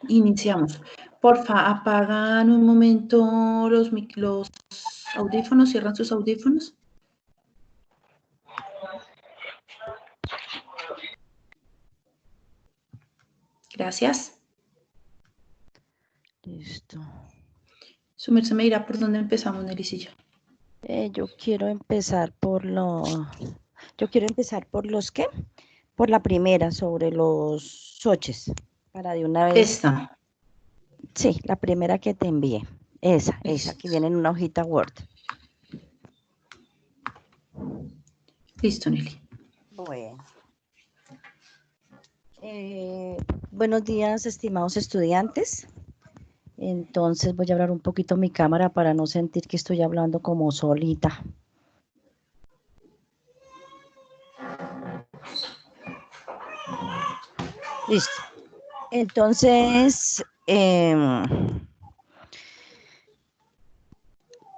Iniciamos. Porfa, apagan un momento los audífonos, cierran sus audífonos. Gracias. Listo. Su merced me dirá por dónde empezamos, Nelicilla. Yo quiero empezar por ¿qué? Por la primera, sobre los soches, para de una vez. Esta. Sí, la primera que te envié. Esa, que viene en una hojita Word. Listo, Nelly. Bueno. Buenos días, estimados estudiantes. Entonces voy a hablar un poquito mi cámara para no sentir que estoy hablando como solita. Listo. Entonces,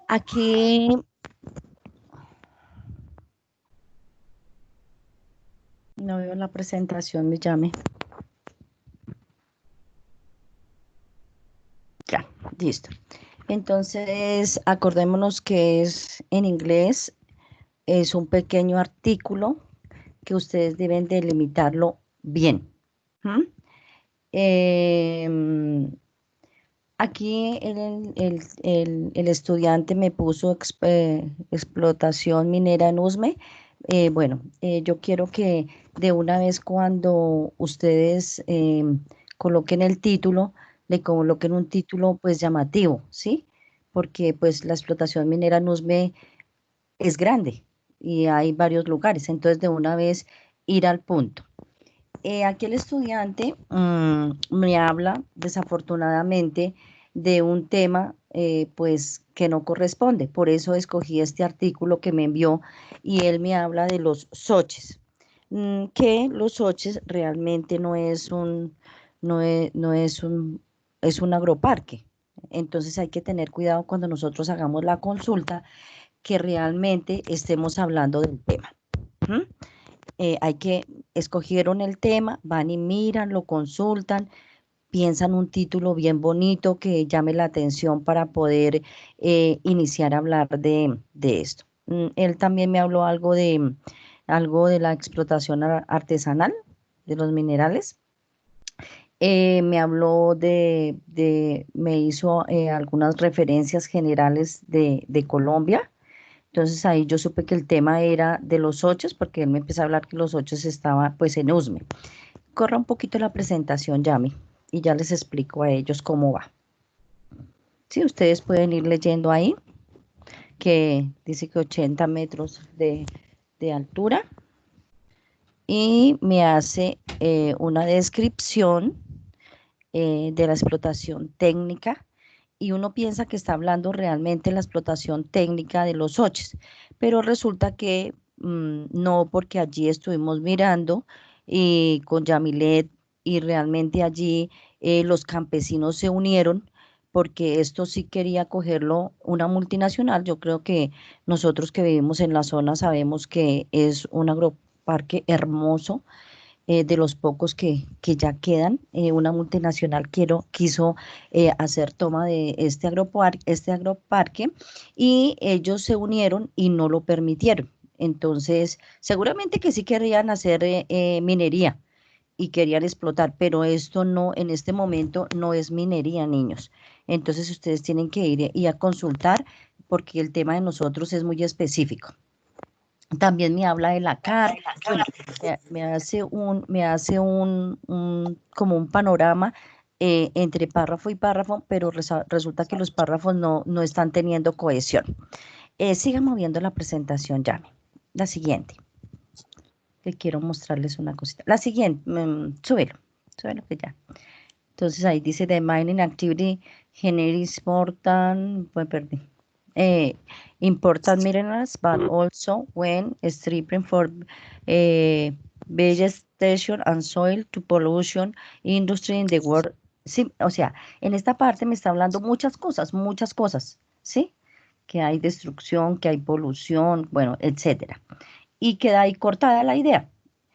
aquí no veo la presentación, me llame. Ya, listo. Entonces, acordémonos que es en inglés, es un pequeño artículo que ustedes deben delimitarlo bien. Aquí el estudiante me puso explotación minera en Usme. Yo quiero que de una vez cuando ustedes coloquen el título, le coloquen un título pues llamativo, ¿sí? Porque pues la explotación minera en Usme es grande y hay varios lugares, entonces de una vez ir al punto. Aquí el estudiante me habla desafortunadamente de un tema pues que no corresponde, por eso escogí este artículo que me envió y él me habla de los soches, que los soches realmente es un agroparque, entonces hay que tener cuidado cuando nosotros hagamos la consulta que realmente estemos hablando del tema. Escogieron el tema, van y miran, lo consultan, piensan un título bien bonito que llame la atención para poder iniciar a hablar de esto. Él también me habló algo de la explotación artesanal de los minerales. Me habló me hizo algunas referencias generales de Colombia. Entonces ahí yo supe que el tema era de los ochos, porque él me empezó a hablar que los ochos estaba pues en Usme. Corra un poquito la presentación, Yami, y ya les explico a ellos cómo va. Sí, ustedes pueden ir leyendo ahí, que dice que 80 metros de altura, y me hace una descripción de la explotación técnica, y uno piensa que está hablando realmente de la explotación técnica de los ochos, pero resulta que no, porque allí estuvimos mirando y con Yamilet y realmente allí los campesinos se unieron porque esto sí quería cogerlo una multinacional. Yo creo que nosotros que vivimos en la zona sabemos que es un agroparque hermoso, de los pocos que ya quedan. Una multinacional quiso hacer toma de este agroparque y ellos se unieron y no lo permitieron. Entonces, seguramente que sí querían hacer minería y querían explotar, pero esto no, en este momento no es minería, niños. Entonces, ustedes tienen que ir y a consultar porque el tema de nosotros es muy específico. También me habla de la CAR, bueno, me hace como un panorama entre párrafo y párrafo, pero resulta que los párrafos no están teniendo cohesión. Sigan moviendo la presentación, Yami. La siguiente, que quiero mostrarles una cosita. La siguiente, súbelo que ya. Entonces ahí dice the mining activity generates more than, pues perdí. Important minerals, but also when stripping for vegetation and soil to pollution industry in the world. Sí, o sea, en esta parte me está hablando muchas cosas, ¿sí? Que hay destrucción, que hay polución, bueno, etcétera. Y queda ahí cortada la idea.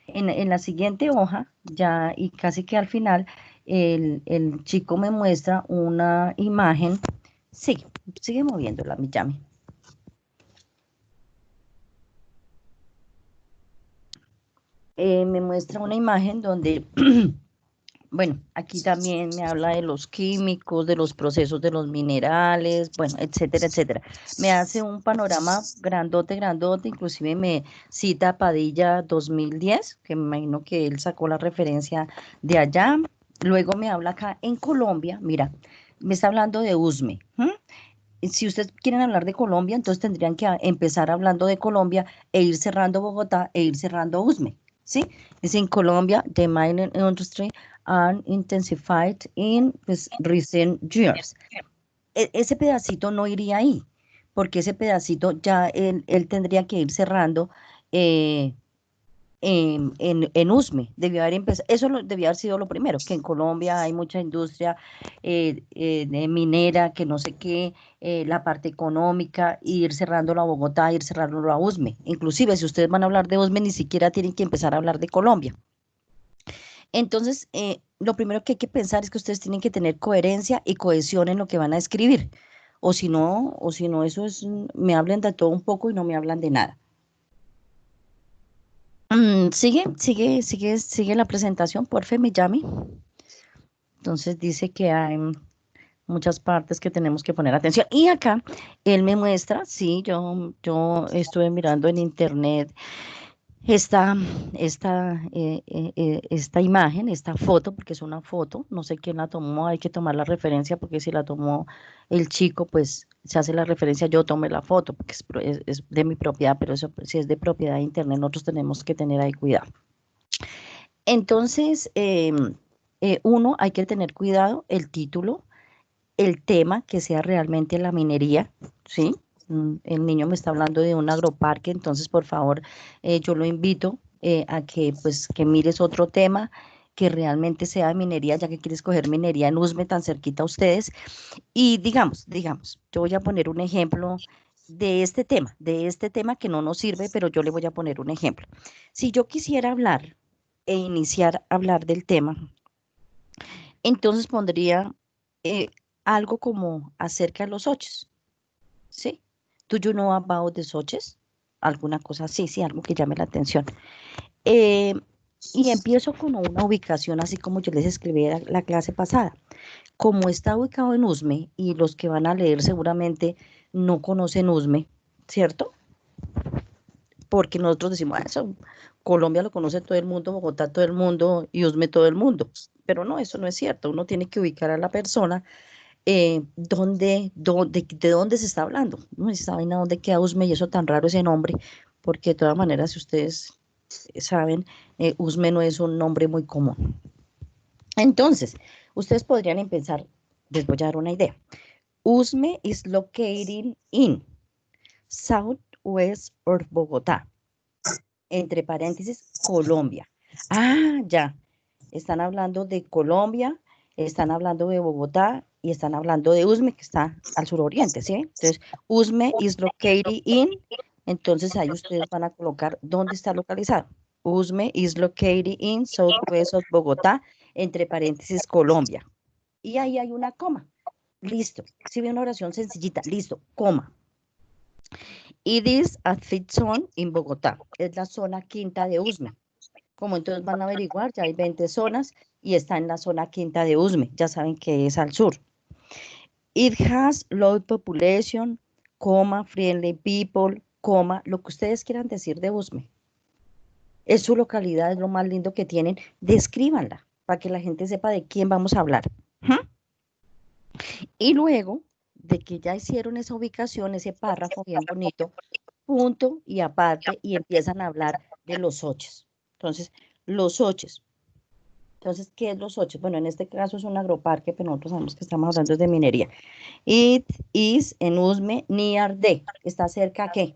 En la siguiente hoja, ya y casi que al final, el chico me muestra una imagen. Sigue moviéndola, mi Yami. Me muestra una imagen donde, bueno, aquí también me habla de los químicos, de los procesos de los minerales, bueno, etcétera, etcétera. Me hace un panorama grandote, grandote, inclusive me cita Padilla 2010, que me imagino que él sacó la referencia de allá. Luego me habla acá en Colombia, mira, me está hablando de USME. Si ustedes quieren hablar de Colombia, entonces tendrían que empezar hablando de Colombia e ir cerrando Bogotá e ir cerrando USME, ¿sí? Es en Colombia, the mining industry and intensified in pues, recent years. Ese pedacito no iría ahí, porque ese pedacito ya él tendría que ir cerrando eh, en USME, debió haber empezado, eso debió haber sido lo primero, que en Colombia hay mucha industria minera, que no sé qué, la parte económica, ir cerrándolo a Bogotá, ir cerrándolo a USME. Inclusive, si ustedes van a hablar de USME, ni siquiera tienen que empezar a hablar de Colombia. Entonces, lo primero que hay que pensar es que ustedes tienen que tener coherencia y cohesión en lo que van a escribir. O si no, eso es, me hablan de todo un poco y no me hablan de nada. Sigue la presentación, porfe, me llame. Entonces dice que hay muchas partes que tenemos que poner atención. Y acá él me muestra, sí, yo estuve mirando en internet esta, esta imagen, esta foto, porque es una foto, no sé quién la tomó, hay que tomar la referencia, porque si la tomó el chico, pues se hace la referencia, yo tomé la foto, porque es de mi propiedad, pero eso, si es de propiedad de internet, nosotros tenemos que tener ahí cuidado. Entonces, uno, hay que tener cuidado, el título, el tema, que sea realmente la minería, ¿sí? El niño me está hablando de un agroparque, entonces, por favor, yo lo invito a que, pues, que mires otro tema que realmente sea de minería, ya que quieres coger minería en Usme tan cerquita a ustedes. Y digamos, yo voy a poner un ejemplo de este tema que no nos sirve, pero yo le voy a poner un ejemplo. Si yo quisiera hablar e iniciar a hablar del tema, entonces pondría eh, algo como acerca de los oches, ¿sí? ¿Do you know about the oches? Alguna cosa así, sí, algo que llame la atención. Eh, y empiezo con una ubicación, así como yo les escribí la clase pasada. Como está ubicado en Usme, y los que van a leer seguramente no conocen Usme, ¿cierto? Porque nosotros decimos, eso, Colombia lo conoce todo el mundo, Bogotá todo el mundo y Usme todo el mundo. Pero no, eso no es cierto. Uno tiene que ubicar a la persona de dónde se está hablando. No se saben a dónde queda Usme y eso tan raro ese nombre, porque de todas maneras, si ustedes saben, Usme no es un nombre muy común. Entonces, ustedes podrían empezar, les voy a dar una idea. Usme is located in southwest of Bogotá, entre paréntesis, Colombia. Ah, ya, están hablando de Colombia, están hablando de Bogotá y están hablando de Usme, que está al suroriente, ¿sí? Entonces, Usme is located in, entonces ahí ustedes van a colocar dónde está localizado. Usme is located in southwest of Bogotá, entre paréntesis, Colombia. Y ahí hay una coma. Listo. Si ve una oración sencillita, listo, coma. It is a fifth zone in Bogotá. Es la zona quinta de Usme. Como entonces van a averiguar, ya hay 20 zonas y está en la zona quinta de Usme. Ya saben que es al sur. It has low population, coma, friendly people, coma, lo que ustedes quieran decir de Usme. Es su localidad, es lo más lindo que tienen. Descríbanla para que la gente sepa de quién vamos a hablar. Y luego de que ya hicieron esa ubicación, ese párrafo bien bonito, punto y aparte, y empiezan a hablar de los oches. Entonces, los oches. Entonces, ¿qué es los oches? Bueno, en este caso es un agroparque, pero nosotros sabemos que estamos hablando de minería. It is en Usme, near de. ¿Está cerca a qué?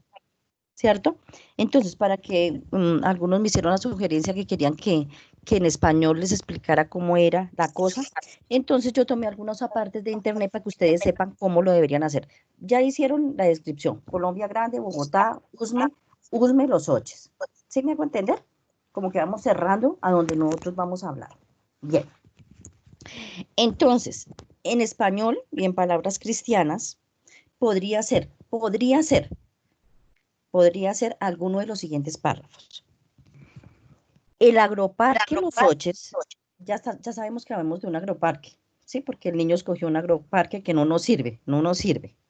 ¿Cierto? Entonces, para que algunos me hicieron la sugerencia que querían que en español les explicara cómo era la cosa, entonces yo tomé algunas apartes de internet para que ustedes sepan cómo lo deberían hacer. Ya hicieron la descripción, Colombia Grande, Bogotá, Usme, Usme Los Oches. ¿Sí me hago entender? como que vamos cerrando a donde nosotros vamos a hablar. Bien. Entonces, en español y en palabras cristianas, podría ser alguno de los siguientes párrafos. El agroparque Los Oches, ya sabemos que hablamos de un agroparque, ¿sí? Porque el niño escogió un agroparque que no nos sirve,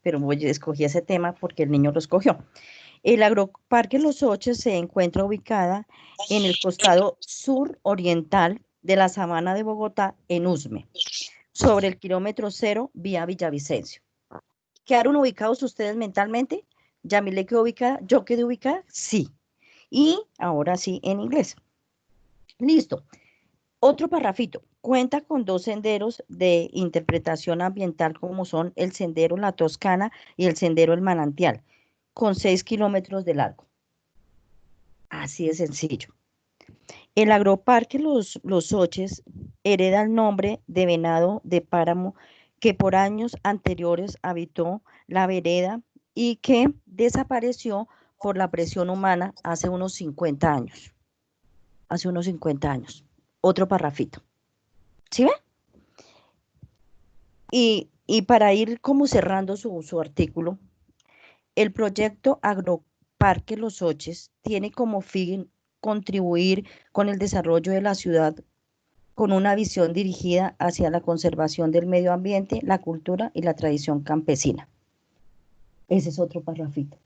pero escogí ese tema porque el niño lo escogió. El agroparque Los Oches se encuentra ubicada en el costado suroriental de la sabana de Bogotá, en Usme, sobre el kilómetro 0, vía Villavicencio. ¿Quedaron ubicados ustedes mentalmente? ¿Yamile quedó ubicada? ¿Yo quedé ubicada? Sí. Y ahora sí, en inglés. Listo. Otro parrafito. Cuenta con 2 senderos de interpretación ambiental, como son el sendero La Toscana y el sendero El Manantial, con 6 kilómetros de largo. Así de sencillo. El agroparque Los Oches hereda el nombre de venado de páramo que por años anteriores habitó la vereda y que desapareció por la presión humana hace unos 50 años. Hace unos 50 años. Otro parrafito. ¿Sí ve? Y para ir como cerrando su artículo, el proyecto Agroparque Los Oches tiene como fin contribuir con el desarrollo de la ciudad con una visión dirigida hacia la conservación del medio ambiente, la cultura y la tradición campesina. Ese es otro parrafito.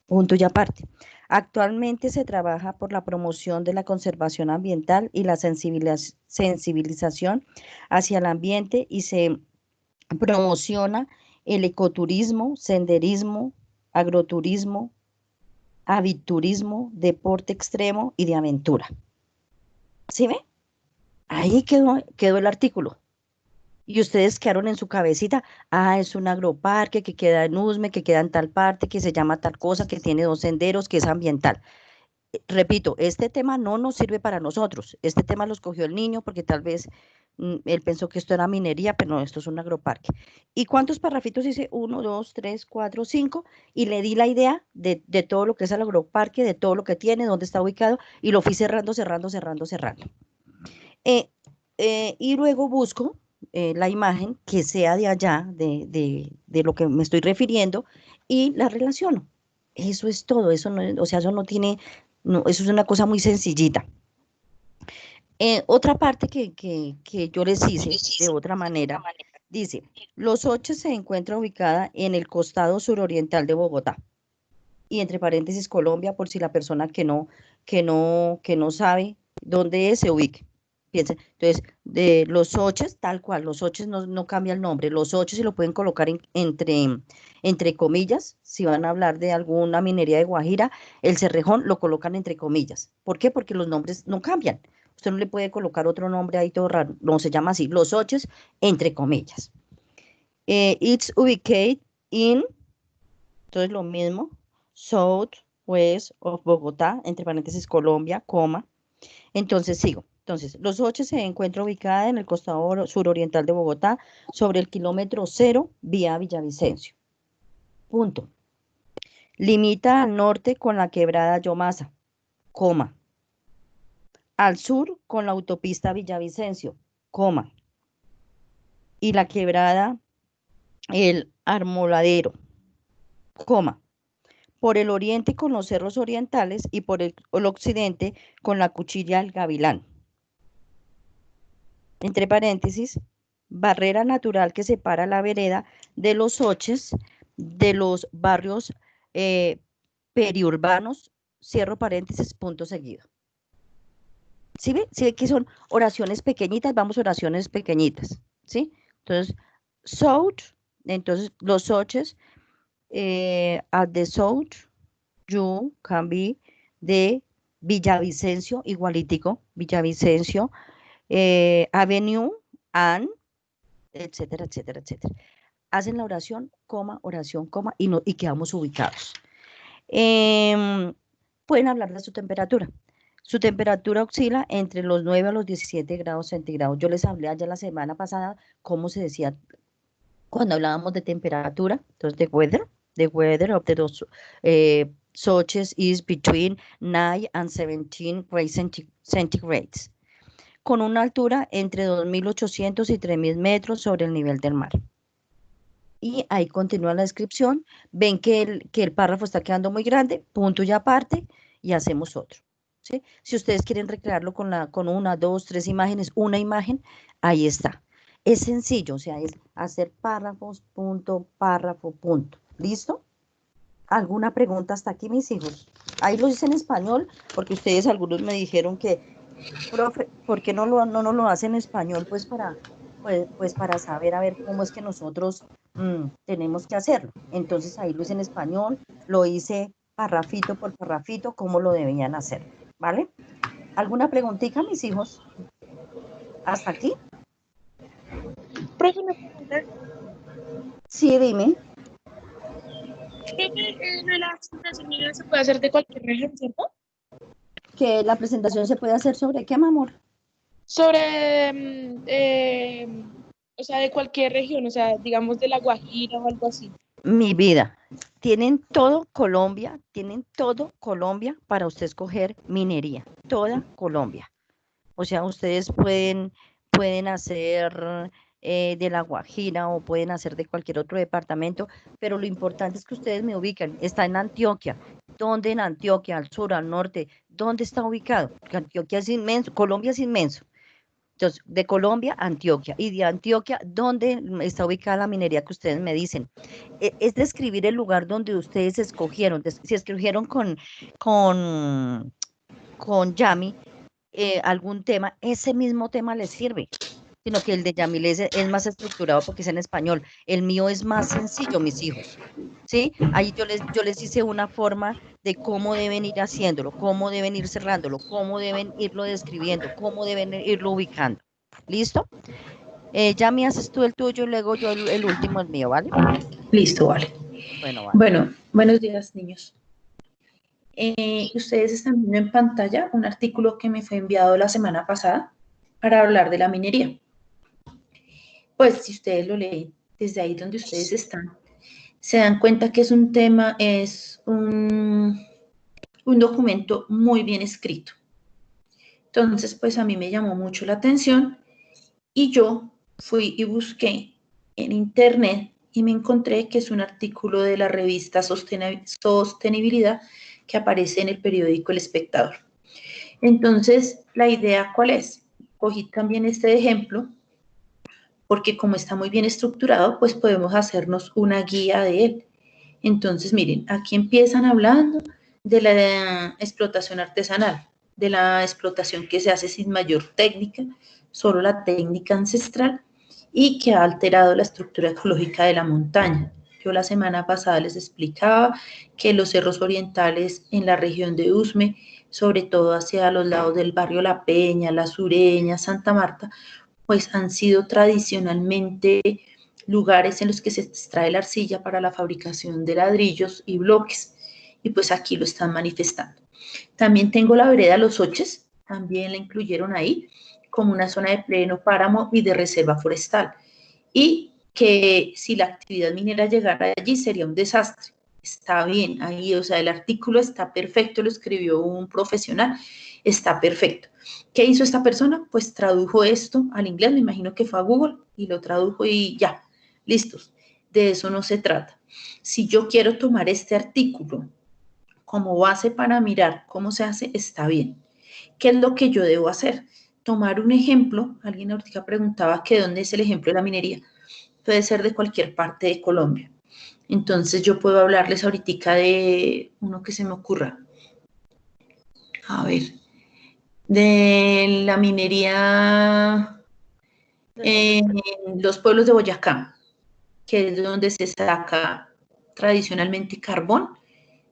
Punto y aparte. Actualmente se trabaja por la promoción de la conservación ambiental y la sensibilización hacia el ambiente y se promociona el ecoturismo, senderismo, agroturismo, aviturismo, deporte extremo y de aventura. ¿Sí ve? Ahí quedó el artículo. Y ustedes quedaron en su cabecita, es un agroparque que queda en Usme, que queda en tal parte, que se llama tal cosa, que tiene 2 senderos, que es ambiental. Repito, este tema no nos sirve para nosotros. Este tema lo escogió el niño porque tal vez él pensó que esto era minería, pero no, esto es un agroparque. ¿Y cuántos parrafitos hice? 1, 2, 3, 4, 5. Y le di la idea de todo lo que es el agroparque, de todo lo que tiene, dónde está ubicado, y lo fui cerrando. Y luego busco la imagen que sea de allá, de lo que me estoy refiriendo, y la relaciono. Eso es todo, eso no, o sea, eso no tiene, no, eso es una cosa muy sencillita. Otra parte que yo les hice de otra manera, dice, Los Oches se encuentra ubicada en el costado suroriental de Bogotá, y entre paréntesis Colombia, por si la persona que no sabe dónde es, se ubique. Piensen, entonces, de Los Oches, tal cual, Los Oches no cambia el nombre, Los Oches se lo pueden colocar entre comillas, si van a hablar de alguna minería de Guajira, el Cerrejón lo colocan entre comillas. ¿Por qué? Porque los nombres no cambian. Usted no le puede colocar otro nombre ahí todo raro, no se llama así, Los Oches entre comillas. It's ubicated in, entonces lo mismo, Southwest of Bogotá, entre paréntesis Colombia, coma. Entonces sigo. Entonces, Los Oches se encuentra ubicada en el costado suroriental de Bogotá, sobre el kilómetro 0, vía Villavicencio. Punto. Limita al norte con la quebrada Yomasa, coma. Al sur con la autopista Villavicencio, coma. Y la quebrada El Armoladero, coma. Por el oriente con los cerros orientales y por el occidente con la cuchilla del Gavilán. Entre paréntesis, barrera natural que separa la vereda de Los Oches de los barrios periurbanos, cierro paréntesis, punto seguido. ¿Sí ve? ¿Sí ve que son oraciones pequeñitas? Vamos a oraciones pequeñitas, ¿sí? Entonces, south, entonces Los Oches, at the south, you can be de Villavicencio, igualitico, Villavicencio, Avenue, and, etcétera, etcétera, etcétera. Hacen la oración, coma, y quedamos ubicados. Pueden hablar de su temperatura. Su temperatura oscila entre los 9 a los 17 grados centígrados. Yo les hablé allá la semana pasada cómo se decía cuando hablábamos de temperatura, entonces de weather of the Soches is between 9 and 17 degrees centigrades, con una altura entre 2.800 y 3.000 metros sobre el nivel del mar. Y ahí continúa la descripción. Ven que el párrafo está quedando muy grande, punto y aparte, y hacemos otro. ¿Sí? Si ustedes quieren recrearlo con una, dos, tres imágenes, una imagen, ahí está. Es sencillo, o sea, es hacer párrafos, punto, párrafo, punto. ¿Listo? ¿Alguna pregunta hasta aquí, mis hijos? Ahí lo hice en español, porque ustedes algunos me dijeron que, profe, ¿por qué no nos lo hacen en español? Pues para saber a ver cómo es que nosotros tenemos que hacerlo. Entonces ahí lo hice en español, lo hice parrafito por parrafito, cómo lo debían hacer, ¿vale? ¿Alguna preguntita, mis hijos? ¿Hasta aquí? Profe, una pregunta. Sí, dime. Profe, lo de la presentación se puede hacer de cualquier región, ¿cierto? ¿Que la presentación se puede hacer sobre qué, mi amor? Sobre, o sea, de cualquier región, o sea, digamos de La Guajira o algo así. Mi vida, tienen todo Colombia para usted escoger minería, toda Colombia. O sea, ustedes pueden hacer de La Guajira o pueden hacer de cualquier otro departamento, pero lo importante es que ustedes me ubican. Está en Antioquia. ¿Dónde en Antioquia? ¿Al sur, al norte? ¿Dónde está ubicado? Porque Antioquia es inmenso, Colombia es inmenso. Entonces, de Colombia a Antioquia. Y de Antioquia, ¿dónde está ubicada la minería que ustedes me dicen? Es describir el lugar donde ustedes escogieron. Si escogieron con Yami algún tema, ese mismo tema les sirve. Sino que el de Yamil es más estructurado porque es en español. El mío es más sencillo, mis hijos. ¿Sí? Ahí yo les hice una forma de cómo deben ir haciéndolo, cómo deben ir cerrándolo, cómo deben irlo describiendo, cómo deben irlo ubicando. ¿Listo? Ya me haces tú el tuyo y luego yo el último, el mío, ¿vale? Listo, vale. Bueno, vale. Bueno, buenos días, niños. Ustedes están viendo en pantalla un artículo que me fue enviado la semana pasada para hablar de la minería. Pues si ustedes lo leen desde ahí donde ustedes están, se dan cuenta que es un tema, es un documento muy bien escrito. Entonces, pues a mí me llamó mucho la atención y yo fui y busqué en internet y me encontré que es un artículo de la revista Sostenibilidad que aparece en el periódico El Espectador. Entonces, la idea, ¿cuál es? Cogí también este ejemplo porque como está muy bien estructurado, pues podemos hacernos una guía de él. Entonces, miren, aquí empiezan hablando de la explotación artesanal, de la explotación que se hace sin mayor técnica, solo la técnica ancestral, y que ha alterado la estructura ecológica de la montaña. Yo la semana pasada les explicaba que los cerros orientales en la región de Usme, sobre todo hacia los lados del barrio La Peña, La Sureña, Santa Marta, pues han sido tradicionalmente lugares en los que se extrae la arcilla para la fabricación de ladrillos y bloques, y pues aquí lo están manifestando. También tengo la vereda Los Soches, también la incluyeron ahí, como una zona de pleno páramo y de reserva forestal, y que si la actividad minera llegara allí sería un desastre. Está bien, ahí, o sea, el artículo está perfecto, lo escribió un profesional, está perfecto. ¿Qué hizo esta persona? Pues tradujo esto al inglés, me imagino que fue a Google y lo tradujo y ya, listos. De eso no se trata. Si yo quiero tomar este artículo como base para mirar cómo se hace, está bien. ¿Qué es lo que yo debo hacer? Tomar un ejemplo, alguien ahorita preguntaba que dónde es el ejemplo de la minería. Puede ser de cualquier parte de Colombia. Entonces yo puedo hablarles ahorita de uno que se me ocurra. A ver, de la minería en los pueblos de Boyacá, que es donde se saca tradicionalmente carbón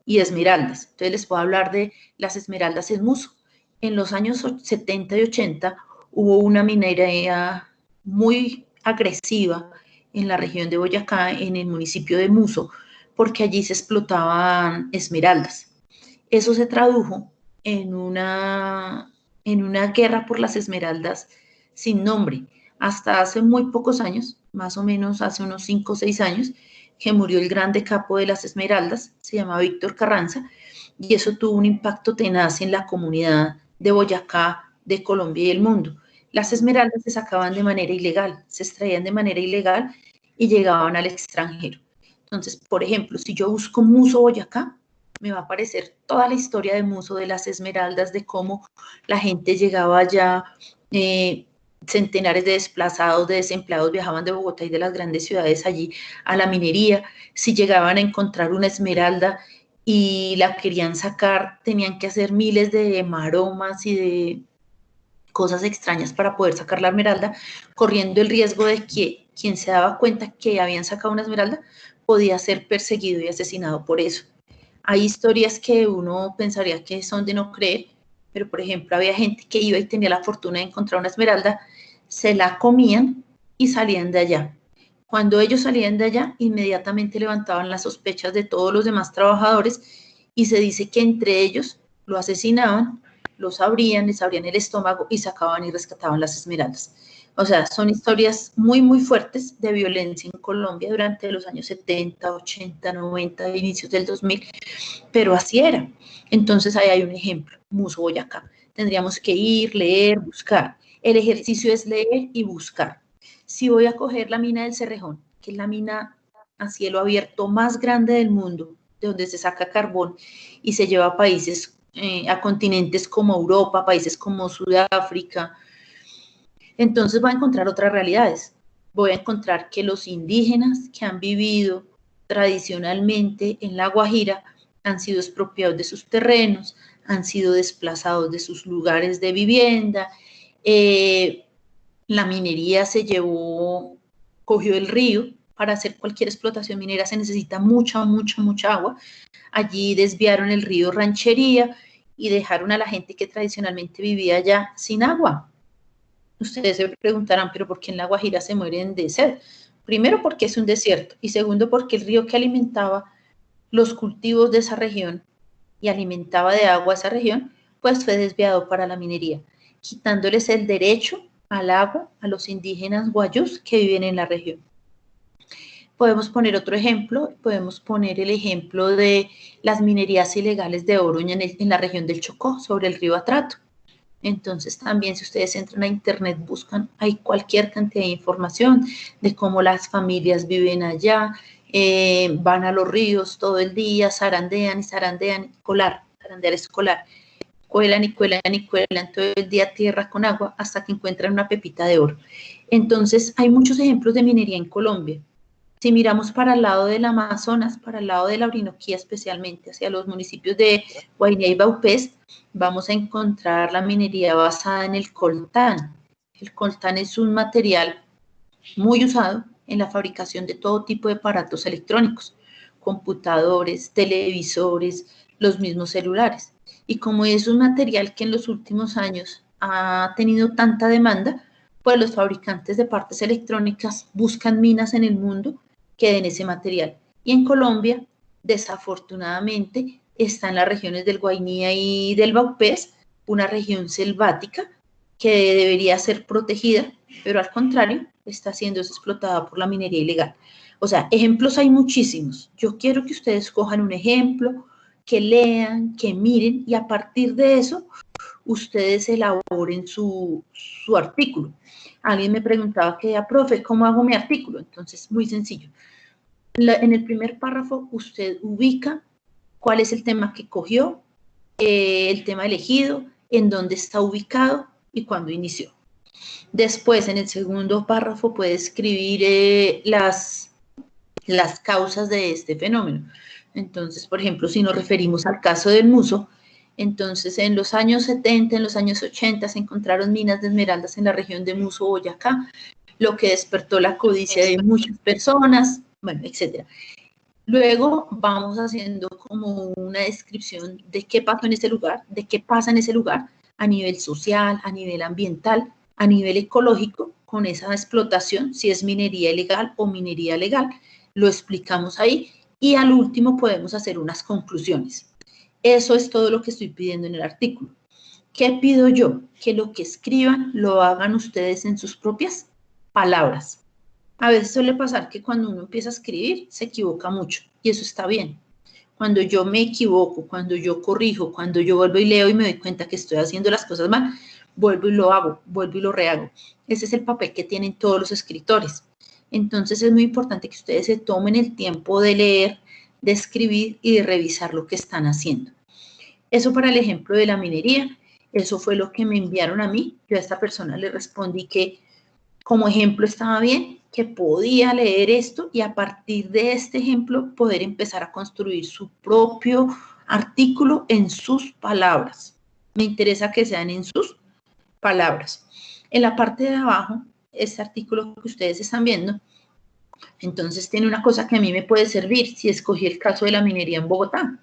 y esmeraldas. Entonces les puedo hablar de las esmeraldas en Muso. En los años 70 y 80 hubo una minería muy agresiva en la región de Boyacá, en el municipio de Muso, porque allí se explotaban esmeraldas. Eso se tradujo en una guerra por las esmeraldas sin nombre. Hasta hace muy pocos años, más o menos hace unos 5 o 6 años, que murió el grande capo de las esmeraldas, se llama Víctor Carranza, y eso tuvo un impacto tenaz en la comunidad de Boyacá, de Colombia y el mundo. Las esmeraldas se sacaban de manera ilegal, se extraían de manera ilegal y llegaban al extranjero. Entonces, por ejemplo, si yo busco Muso Boyacá, me va a aparecer toda la historia de Muso, de las esmeraldas, de cómo la gente llegaba allá, centenares de desplazados, de desempleados viajaban de Bogotá y de las grandes ciudades allí a la minería. Si llegaban a encontrar una esmeralda y la querían sacar, tenían que hacer miles de maromas y de cosas extrañas para poder sacar la esmeralda, corriendo el riesgo de que quien se daba cuenta que habían sacado una esmeralda podía ser perseguido y asesinado por eso. Hay historias que uno pensaría que son de no creer, pero por ejemplo había gente que iba y tenía la fortuna de encontrar una esmeralda, se la comían y salían de allá. Cuando ellos salían de allá, inmediatamente levantaban las sospechas de todos los demás trabajadores y se dice que entre ellos lo asesinaban, los abrían, les abrían el estómago y sacaban y rescataban las esmeraldas. O sea, son historias muy, muy fuertes de violencia en Colombia durante los años 70, 80, 90, inicios del 2000, pero así era. Entonces ahí hay un ejemplo, Muso Boyacá. Tendríamos que ir, leer, buscar. El ejercicio es leer y buscar. Si voy a coger la mina del Cerrejón, que es la mina a cielo abierto más grande del mundo, de donde se saca carbón y se lleva a países, a continentes como Europa, países como Sudáfrica, entonces voy a encontrar otras realidades. Voy a encontrar que los indígenas que han vivido tradicionalmente en La Guajira han sido expropiados de sus terrenos, han sido desplazados de sus lugares de vivienda, la minería se llevó, cogió el río, para hacer cualquier explotación minera se necesita mucha, mucha, mucha agua. Allí desviaron el río Ranchería y dejaron a la gente que tradicionalmente vivía allá sin agua. Ustedes se preguntarán, pero ¿por qué en La Guajira se mueren de sed? Primero, porque es un desierto, y segundo, porque el río que alimentaba los cultivos de esa región y alimentaba de agua esa región, pues fue desviado para la minería, quitándoles el derecho al agua a los indígenas guayús que viven en la región. Podemos poner otro ejemplo, podemos poner el ejemplo de las minerías ilegales de oro en la región del Chocó, sobre el río Atrato. Entonces también si ustedes entran a internet, buscan, hay cualquier cantidad de información de cómo las familias viven allá, van a los ríos todo el día, zarandean y zarandean, zarandear escolar, cuelan y cuelan y cuelan todo el día tierra con agua hasta que encuentran una pepita de oro. Entonces hay muchos ejemplos de minería en Colombia. Si miramos para el lado del Amazonas, para el lado de la Orinoquía especialmente, hacia los municipios de Guainía y Baupés, vamos a encontrar la minería basada en el coltán. El coltán es un material muy usado en la fabricación de todo tipo de aparatos electrónicos, computadores, televisores, los mismos celulares. Y como es un material que en los últimos años ha tenido tanta demanda, pues los fabricantes de partes electrónicas buscan minas en el mundo que den ese material. Y en Colombia, desafortunadamente, está en las regiones del Guainía y del Baupés, una región selvática que debería ser protegida, pero al contrario, está siendo explotada por la minería ilegal. O sea, ejemplos hay muchísimos. Yo quiero que ustedes cojan un ejemplo, que lean, que miren, y a partir de eso, ustedes elaboren su artículo. Alguien me preguntaba que, profe, ¿cómo hago mi artículo? Entonces, muy sencillo. En el primer párrafo, usted ubica cuál es el tema que cogió, el tema elegido, en dónde está ubicado y cuándo inició. Después, en el segundo párrafo, puede escribir las causas de este fenómeno. Entonces, por ejemplo, si nos referimos al caso del Muso, entonces en los años 70, en los años 80 se encontraron minas de esmeraldas en la región de Muso, Boyacá, lo que despertó la codicia de muchas personas, bueno, etcétera. Luego vamos haciendo como una descripción de qué pasó en ese lugar, de qué pasa en ese lugar a nivel social, a nivel ambiental, a nivel ecológico, con esa explotación, si es minería ilegal o minería legal, lo explicamos ahí y al último podemos hacer unas conclusiones. Eso es todo lo que estoy pidiendo en el artículo. ¿Qué pido yo? Que lo que escriban lo hagan ustedes en sus propias palabras. A veces suele pasar que cuando uno empieza a escribir se equivoca mucho y eso está bien. Cuando yo me equivoco, cuando yo corrijo, cuando yo vuelvo y leo y me doy cuenta que estoy haciendo las cosas mal, vuelvo y lo hago, vuelvo y lo rehago. Ese es el papel que tienen todos los escritores. Entonces es muy importante que ustedes se tomen el tiempo de leer, de escribir y de revisar lo que están haciendo. Eso para el ejemplo de la minería, eso fue lo que me enviaron a mí. Yo a esta persona le respondí que como ejemplo estaba bien, que podía leer esto y a partir de este ejemplo poder empezar a construir su propio artículo en sus palabras. Me interesa que sean en sus palabras. En la parte de abajo, este artículo que ustedes están viendo, entonces tiene una cosa que a mí me puede servir si escogí el caso de la minería en Bogotá.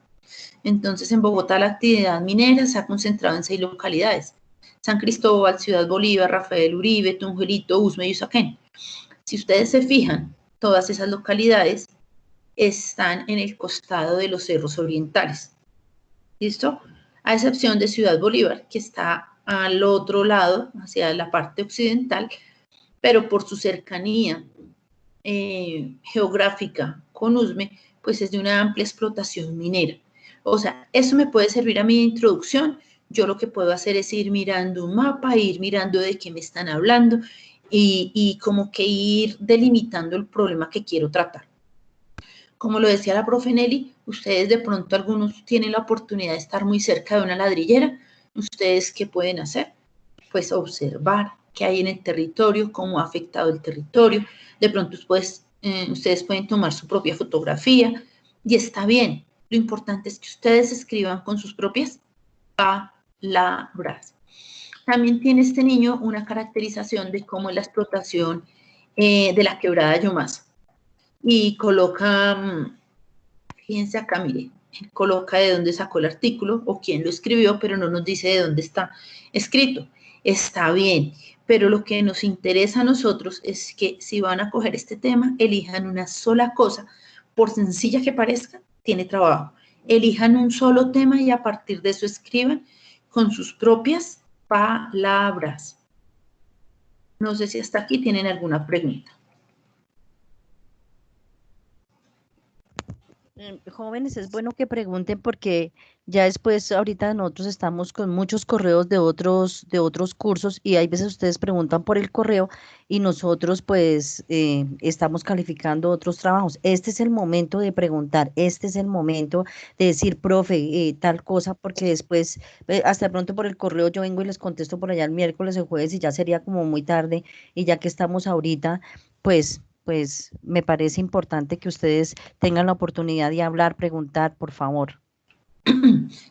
Entonces en Bogotá la actividad minera se ha concentrado en 6 localidades. San Cristóbal, Ciudad Bolívar, Rafael Uribe, Tunjuelito, Usme y Usaquén. Si ustedes se fijan, todas esas localidades están en el costado de los cerros orientales. ¿Listo? A excepción de Ciudad Bolívar, que está al otro lado, hacia la parte occidental, pero por su cercanía geográfica con Usme, pues es de una amplia explotación minera. O sea, eso me puede servir a mi introducción. Yo lo que puedo hacer es ir mirando un mapa, ir mirando de qué me están hablando y como que ir delimitando el problema que quiero tratar. Como lo decía la profe Nelly, ustedes de pronto algunos tienen la oportunidad de estar muy cerca de una ladrillera. ¿Ustedes qué pueden hacer? Pues observar qué hay en el territorio, cómo ha afectado el territorio. De pronto ustedes pueden tomar su propia fotografía y está bien. Lo importante es que ustedes escriban con sus propias palabras. También tiene este niño una caracterización de cómo es la explotación de la quebrada Yomás. Y coloca, fíjense acá, mire, coloca de dónde sacó el artículo o quién lo escribió, pero no nos dice de dónde está escrito. Está bien, pero lo que nos interesa a nosotros es que si van a coger este tema, elijan una sola cosa, por sencilla que parezca, tiene trabajo. Elijan un solo tema y a partir de eso escriban con sus propias palabras. No sé si hasta aquí tienen alguna pregunta. Jóvenes, es bueno que pregunten porque ya después, ahorita nosotros estamos con muchos correos de otros cursos y hay veces ustedes preguntan por el correo y nosotros pues estamos calificando otros trabajos. Este es el momento de preguntar, este es el momento de decir, profe, tal cosa, porque después, hasta de pronto por el correo yo vengo y les contesto por allá el miércoles o jueves y ya sería como muy tarde y ya que estamos ahorita, pues me parece importante que ustedes tengan la oportunidad de hablar, preguntar, por favor.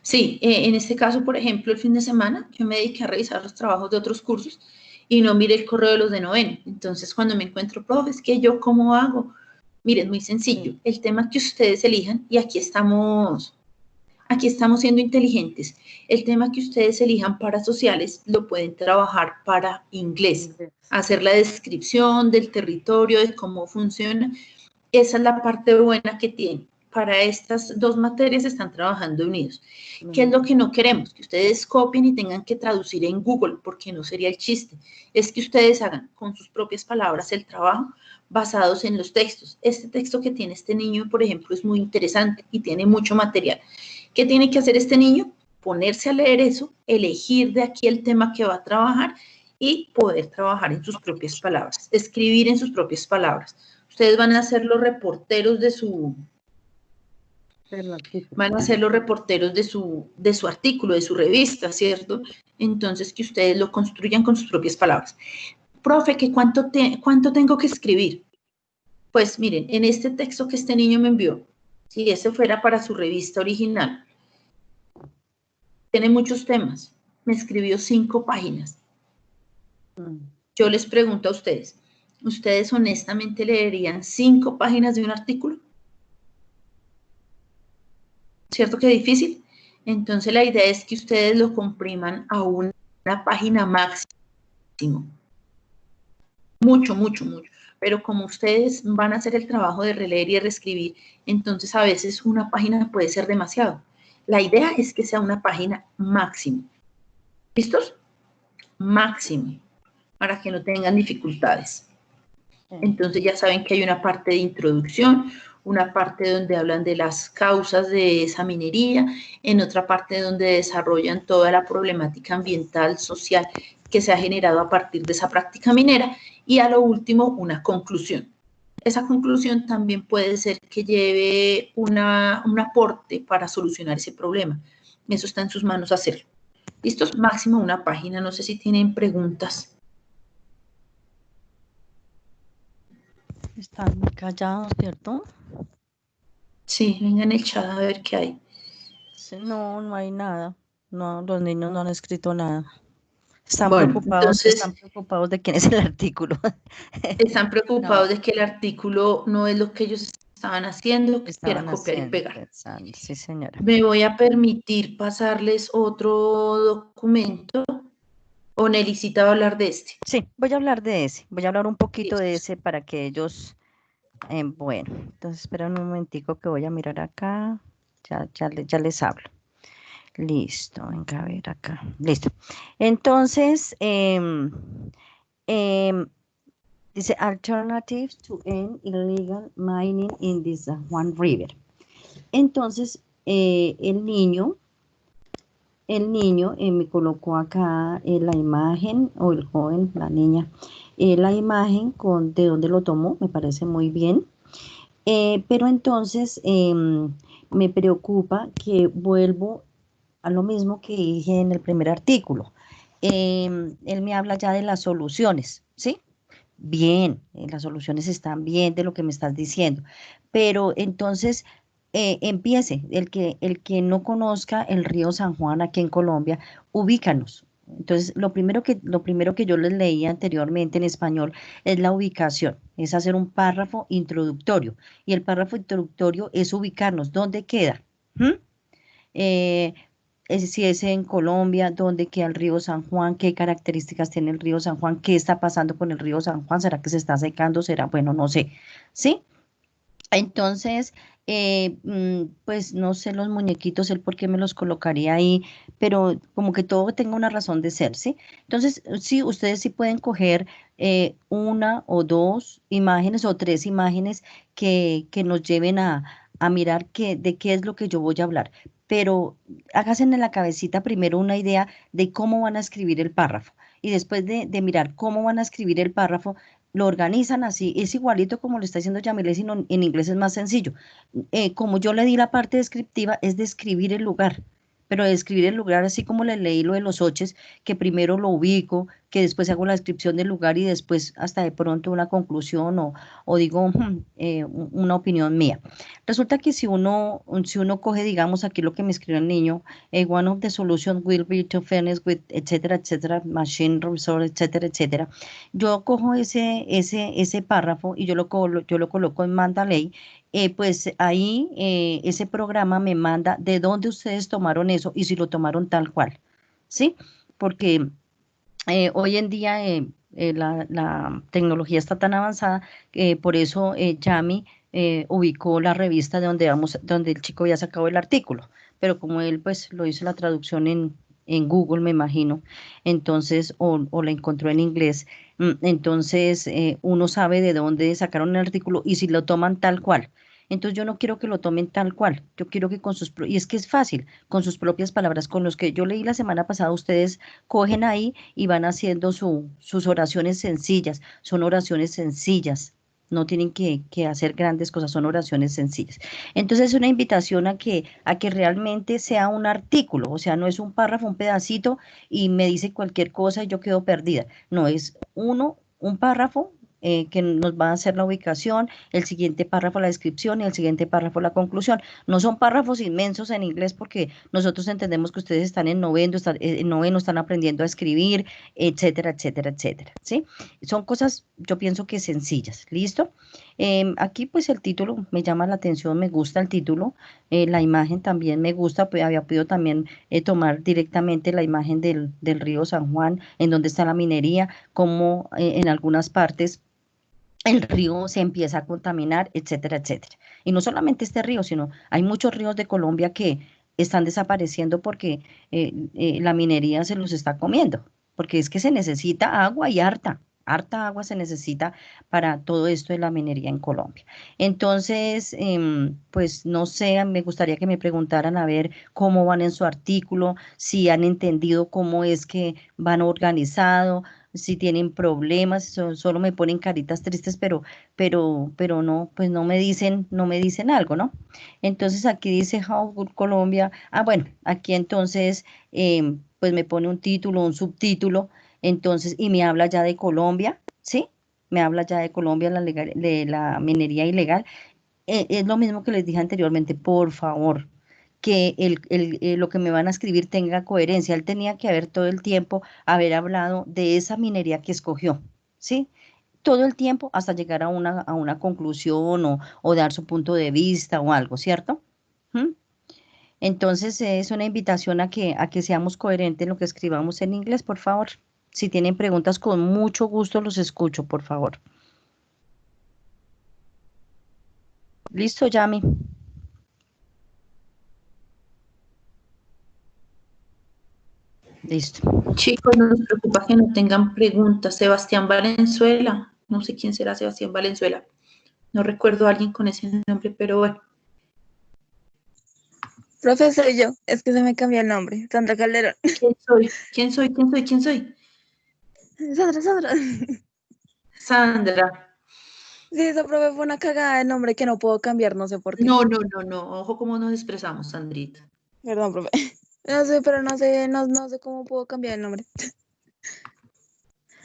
Sí, en este caso, por ejemplo, el fin de semana yo me dediqué a revisar los trabajos de otros cursos y no miré el correo de los de noveno. Entonces, cuando me encuentro, profe, es que yo, ¿cómo hago? Miren, muy sencillo. El tema que ustedes elijan, y aquí estamos siendo inteligentes. El tema que ustedes elijan para sociales lo pueden trabajar para inglés. Hacer la descripción del territorio, de cómo funciona. Esa es la parte buena que tiene. Para estas dos materias están trabajando unidos. ¿Qué es lo que no queremos? Que ustedes copien y tengan que traducir en Google, porque no sería el chiste. Es que ustedes hagan con sus propias palabras el trabajo basados en los textos. Este texto que tiene este niño, por ejemplo, es muy interesante y tiene mucho material. ¿Qué tiene que hacer este niño? Ponerse a leer eso, elegir de aquí el tema que va a trabajar y poder trabajar en sus propias palabras, escribir en sus propias palabras. Ustedes van a ser los reporteros de su artículo, de su revista, ¿cierto? Entonces, que ustedes lo construyan con sus propias palabras. Profe, ¿cuánto tengo que escribir? Pues miren, en este texto que este niño me envió, si ese fuera para su revista original, tiene muchos temas. Me escribió 5 páginas. Yo les pregunto a ustedes, ¿ustedes honestamente leerían 5 páginas de un artículo? ¿Cierto que es difícil? Entonces la idea es que ustedes lo compriman a una página máximo. Mucho, mucho, mucho. Pero como ustedes van a hacer el trabajo de releer y de reescribir, entonces a veces una página puede ser demasiado. La idea es que sea una página máximo. ¿Listos? Máximo, para que no tengan dificultades. Entonces ya saben que hay una parte de introducción, una parte donde hablan de las causas de esa minería, en otra parte donde desarrollan toda la problemática ambiental, social que se ha generado a partir de esa práctica minera, y a lo último una conclusión. Esa conclusión también puede ser que lleve un aporte para solucionar ese problema. Eso está en sus manos hacerlo. ¿Listos? Máximo una página. No sé si tienen preguntas. Están muy callados, ¿cierto? Sí, vengan en el chat a ver qué hay. Sí, no, no hay nada. No, los niños no han escrito nada. Están Bueno, entonces preocupados de quién es el artículo. están preocupados No, de que el artículo no es lo que ellos estaban haciendo, que era estaban copiar y haciendo, pegar. pensando. Sí, señora. Me voy a permitir pasarles otro documento. ¿O Nelicita va a hablar de este? Sí, voy a hablar de ese. Voy a hablar un poquito de Listo. ese para que ellos, bueno, entonces esperen un momentico que voy a mirar acá. Ya les hablo. Listo, venga a ver acá. Listo. Entonces, dice Alternatives to End Illegal Mining in the San Juan River. Entonces, el niño me colocó acá la imagen, o el joven, la niña, la imagen de dónde lo tomó, me parece muy bien. Pero entonces me preocupa que vuelvo a lo mismo que dije en el primer artículo. Él me habla ya de las soluciones, ¿sí? Bien, las soluciones están bien de lo que me estás diciendo, pero entonces empiece, el que no conozca el río San Juan aquí en Colombia, ubícanos. Entonces, lo primero que yo les leí anteriormente en español es la ubicación, es hacer un párrafo introductorio, y el párrafo introductorio es ubicarnos, ¿dónde queda? ¿Mm? eh, si es en Colombia, dónde queda el río San Juan, qué características tiene el río San Juan, qué está pasando con el río San Juan, ¿será que se está secando? ¿Será? Bueno, no sé, ¿sí? Entonces, pues no sé los muñequitos, el por qué me los colocaría ahí, pero como que todo tenga una razón de ser, ¿sí? Entonces, sí, ustedes sí pueden coger una o dos imágenes o tres imágenes que nos lleven a mirar de qué es lo que yo voy a hablar, pero háganse en la cabecita primero una idea de cómo van a escribir el párrafo. Y después de mirar cómo van a escribir el párrafo, lo organizan así, es igualito como lo está diciendo Yamile, sino en inglés es más sencillo. Como yo le di la parte descriptiva, es describir el lugar, pero describir el lugar así como le leí lo de los oches, que primero lo ubico, que después hago la descripción del lugar y después hasta de pronto una conclusión o digo una opinión mía. Resulta que si uno coge, digamos, aquí lo que me escribió el niño, one of the solutions will be to furnish with, etcétera, machine resource, etcétera. Yo cojo ese párrafo y yo lo coloco en Mandalay, pues ahí ese programa me manda de dónde ustedes tomaron eso y si lo tomaron tal cual, ¿sí? Porque hoy en día la tecnología está tan avanzada, por eso Yami ubicó la revista donde el chico había sacado el artículo, pero como él pues lo hizo la traducción en Google, me imagino, entonces, o la encontró en inglés, entonces uno sabe de dónde sacaron el artículo y si lo toman tal cual. Entonces yo no quiero que lo tomen tal cual, yo quiero que y es que es fácil, con sus propias palabras, con los que yo leí la semana pasada, ustedes cogen ahí y van haciendo sus oraciones sencillas. Son oraciones sencillas, no tienen que hacer grandes cosas, son oraciones sencillas. Entonces es una invitación a que realmente sea un artículo, o sea, no es un párrafo, un pedacito y me dice cualquier cosa y yo quedo perdida. No, es un párrafo. Que nos va a hacer la ubicación, el siguiente párrafo la descripción y el siguiente párrafo la conclusión. No son párrafos inmensos en inglés porque nosotros entendemos que ustedes están en noveno, están aprendiendo a escribir, etcétera, ¿sí? Son cosas, yo pienso que sencillas, ¿listo? Aquí pues el título me llama la atención, me gusta el título, la imagen también me gusta, pues había podido también tomar directamente la imagen del río San Juan, en donde está la minería, como en algunas partes el río se empieza a contaminar, etcétera. Y no solamente este río, sino hay muchos ríos de Colombia que están desapareciendo porque la minería se los está comiendo, porque es que se necesita agua y harta. harta agua se necesita para todo esto de la minería en Colombia. Entonces, pues no sé, me gustaría que me preguntaran a ver cómo van en su artículo, si han entendido cómo es que van organizado, si tienen problemas, solo me ponen caritas tristes, pero no, pues no me dicen algo, ¿no? Entonces aquí dice How Good Colombia. Ah, bueno, aquí entonces pues me pone un título, un subtítulo, entonces, y me habla ya de Colombia, ¿sí? Me habla ya de Colombia, de la minería ilegal. Es lo mismo que les dije anteriormente, por favor, que lo que me van a escribir tenga coherencia. Él tenía que haber todo el tiempo, haber hablado de esa minería que escogió, ¿sí? Todo el tiempo hasta llegar a una conclusión o dar su punto de vista o algo, ¿cierto? ¿Mm? Entonces es una invitación a que seamos coherentes en lo que escribamos en inglés, por favor. Si tienen preguntas, con mucho gusto los escucho, por favor. ¿Listo, Yami? Listo. Chicos, no nos preocupa que no tengan preguntas. Sebastián Valenzuela, no sé quién será Sebastián Valenzuela. No recuerdo a alguien con ese nombre, pero bueno. Profe, soy yo. Es que se me cambió el nombre. Sandra Calderón. ¿Quién soy? ¿Quién soy? ¿Quién soy? ¿Quién soy? Sandra. Sandra. Sí, esa profe fue una cagada de nombre que no puedo cambiar, no sé por qué. No. Ojo cómo nos expresamos, Sandrita. Perdón, profe. No sé, pero no sé cómo puedo cambiar el nombre.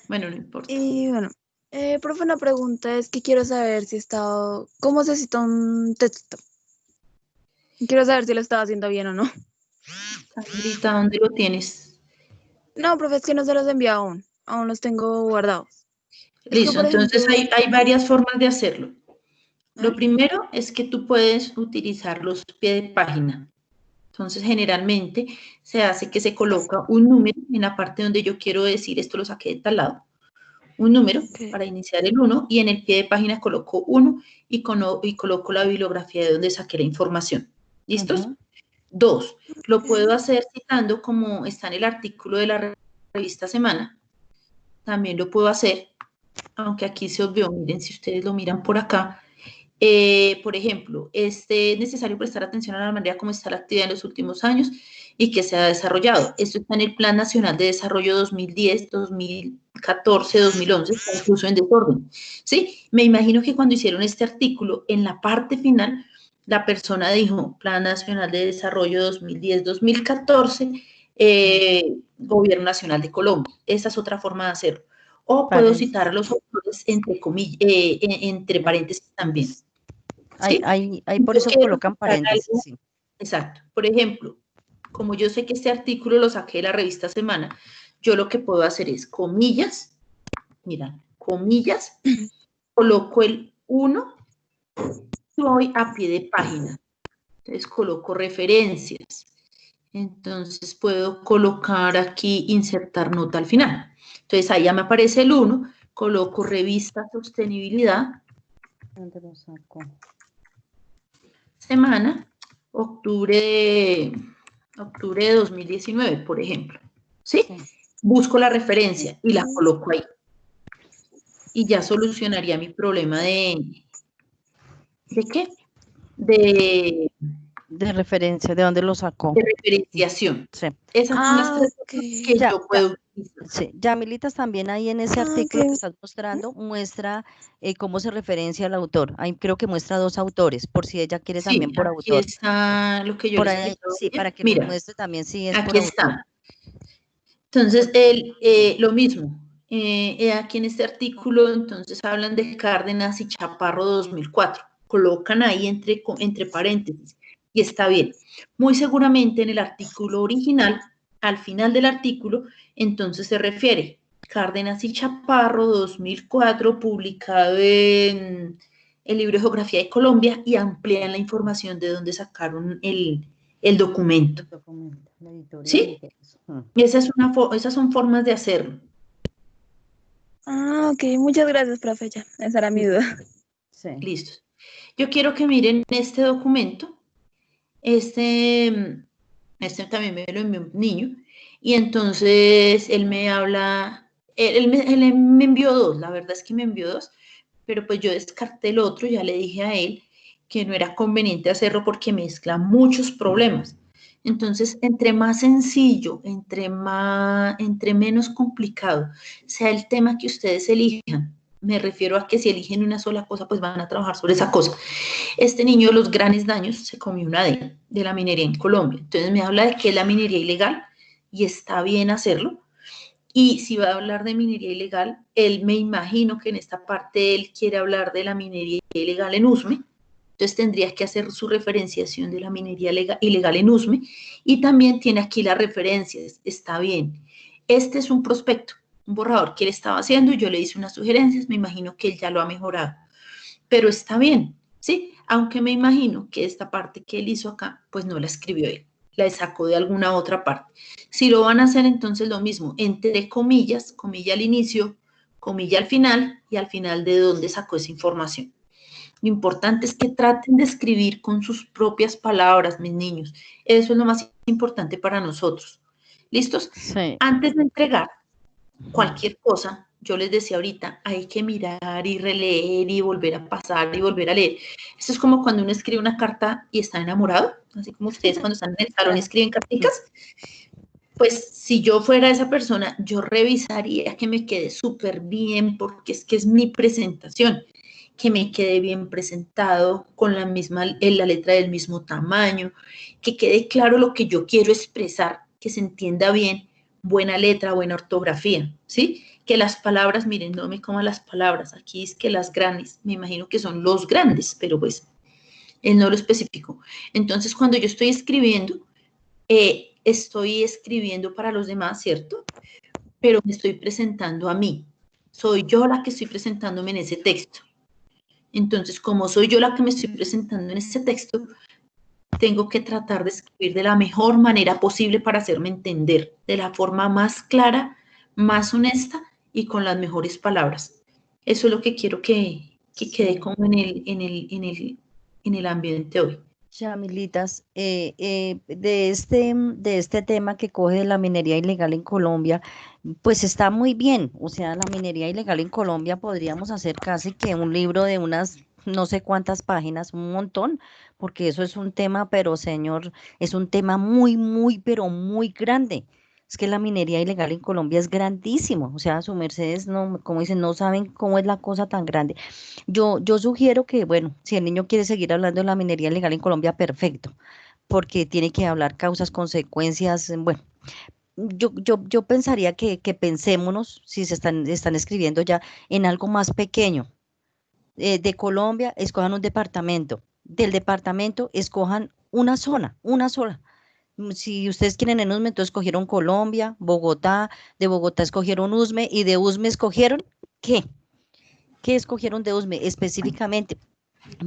Bueno, no importa. Y bueno, profe, una pregunta es que quiero saber si he estado, ¿cómo se cita un texto? Quiero saber si lo estaba haciendo bien o no. Sandrita, ¿dónde lo tienes? No, profe, es que no se los he enviado aún. Aún los tengo guardados. Es que, Listo, por entonces ejemplo, hay varias formas de hacerlo. Lo ¿eh? primero es que tú puedes utilizar los pies de página. Entonces, generalmente se hace que se coloca un número en la parte donde yo quiero decir esto lo saqué de tal lado, un número Okay. para iniciar el 1 y en el pie de página coloco 1 y coloco la bibliografía de donde saqué la información. ¿Listos? 2. Lo puedo hacer citando como está en el artículo de la revista Semana. También lo puedo hacer, aunque aquí se obvió, miren, si ustedes lo miran por acá, por ejemplo, es necesario prestar atención a la manera como está la actividad en los últimos años y que se ha desarrollado. Esto está en el Plan Nacional de Desarrollo 2010, 2014, 2011, incluso en desorden. ¿Sí? Me imagino que cuando hicieron este artículo, en la parte final, la persona dijo Plan Nacional de Desarrollo 2010-2014, Gobierno Nacional de Colombia. Esa es otra forma de hacerlo. O puedo citar a los autores entre comillas, entre paréntesis también. ¿Sí? Ahí por eso colocan paréntesis, sí. Exacto. Por ejemplo, como yo sé que este artículo lo saqué de la revista Semana, yo lo que puedo hacer es comillas, mira, comillas, coloco el 1 y voy a pie de página. Entonces coloco referencias. Entonces puedo colocar aquí, insertar nota al final. Entonces ahí ya me aparece el 1, coloco revista sostenibilidad. ¿Dónde lo saco? Semana, octubre de 2019, por ejemplo. ¿Sí? Busco la referencia y la coloco ahí. Y ya solucionaría mi problema ¿de qué? De referencia, ¿de dónde lo sacó? De referenciación. Sí. Esas son las tres cosas que ya, yo puedo utilizar. Sí, Yamilitas también ahí en ese artículo que estás mostrando muestra cómo se referencia al autor. Ahí creo que muestra 2 autores, por si ella quiere también por Aquí autor. está lo que yo Por les ahí, explico. sí, para que nos Mira, muestre también si es por aquí autor. está. Entonces, lo mismo. Aquí en este artículo, entonces hablan de Cárdenas y Chaparro 2004. Colocan ahí entre paréntesis y está bien. Muy seguramente en el artículo original, al final del artículo, entonces se refiere Cárdenas y Chaparro 2004, publicado en el libro de Geografía de Colombia y amplían la información de dónde sacaron el documento. ¿Sí? Esas son formas de hacerlo. Ok, muchas gracias, profe. Ya, esa era mi duda. Sí. Listo. Yo quiero que miren este documento. Este también me lo envió un niño. Y entonces él me habla, Él me envió dos, la verdad es que me envió dos, pero pues yo descarté el otro, ya le dije a él que no era conveniente hacerlo porque mezcla muchos problemas. Entonces, entre más sencillo, entre menos complicado sea el tema que ustedes elijan, me refiero a que si eligen una sola cosa, pues van a trabajar sobre esa cosa. Este niño de los grandes daños se comió una de la minería en Colombia. Entonces me habla de que es la minería ilegal y está bien hacerlo. Y si va a hablar de minería ilegal, él me imagino que en esta parte él quiere hablar de la minería ilegal en Usme. Entonces tendría que hacer su referenciación de la minería ilegal en Usme. Y también tiene aquí las referencias. Está bien. Este es un prospecto, un borrador que él estaba haciendo. Yo le hice unas sugerencias. Me imagino que él ya lo ha mejorado. Pero está bien, ¿sí? Aunque me imagino que esta parte que él hizo acá, pues no la escribió él, la sacó de alguna otra parte. Si lo van a hacer, entonces lo mismo, entre comillas, comilla al inicio, comilla al final, y al final de dónde sacó esa información. Lo importante es que traten de escribir con sus propias palabras, mis niños. Eso es lo más importante para nosotros. ¿Listos? Sí. Antes de entregar cualquier cosa, yo les decía ahorita, hay que mirar y releer y volver a pasar y volver a leer. Esto es como cuando uno escribe una carta y está enamorado, así como ustedes cuando están en el salón y escriben carticas. Pues si yo fuera esa persona, yo revisaría que me quede súper bien, porque es que es mi presentación, que me quede bien presentado, con la letra del mismo tamaño, que quede claro lo que yo quiero expresar, que se entienda bien, buena letra, buena ortografía, ¿sí? Que las palabras, miren, no me coman las palabras, aquí es que las grandes, me imagino que son los grandes, pero pues él no lo especificó. Entonces, cuando yo estoy escribiendo para los demás, ¿cierto? Pero me estoy presentando a mí. Soy yo la que estoy presentándome en ese texto. Entonces, como soy yo la que me estoy presentando en ese texto, tengo que tratar de escribir de la mejor manera posible para hacerme entender, de la forma más clara, más honesta y con las mejores palabras. Eso es lo que quiero que quede como en el ambiente hoy. Yamilitas, de este tema que coge de la minería ilegal en Colombia, pues está muy bien. O sea, la minería ilegal en Colombia podríamos hacer casi que un libro de unas no sé cuántas páginas, un montón, porque eso es un tema, pero señor, es un tema muy, muy, pero muy grande. Es que la minería ilegal en Colombia es grandísimo. O sea, su mercedes, no, como dicen, no saben cómo es la cosa tan grande. Yo sugiero que, bueno, si el niño quiere seguir hablando de la minería ilegal en Colombia, perfecto, porque tiene que hablar causas, consecuencias, bueno, yo pensaría que pensémonos, si están escribiendo ya, en algo más pequeño. De Colombia, escojan un departamento. Del departamento, escojan una zona, una sola. Si ustedes quieren en Usme, entonces escogieron Colombia, Bogotá, de Bogotá escogieron Usme y de Usme escogieron, ¿qué? ¿Qué escogieron de Usme específicamente?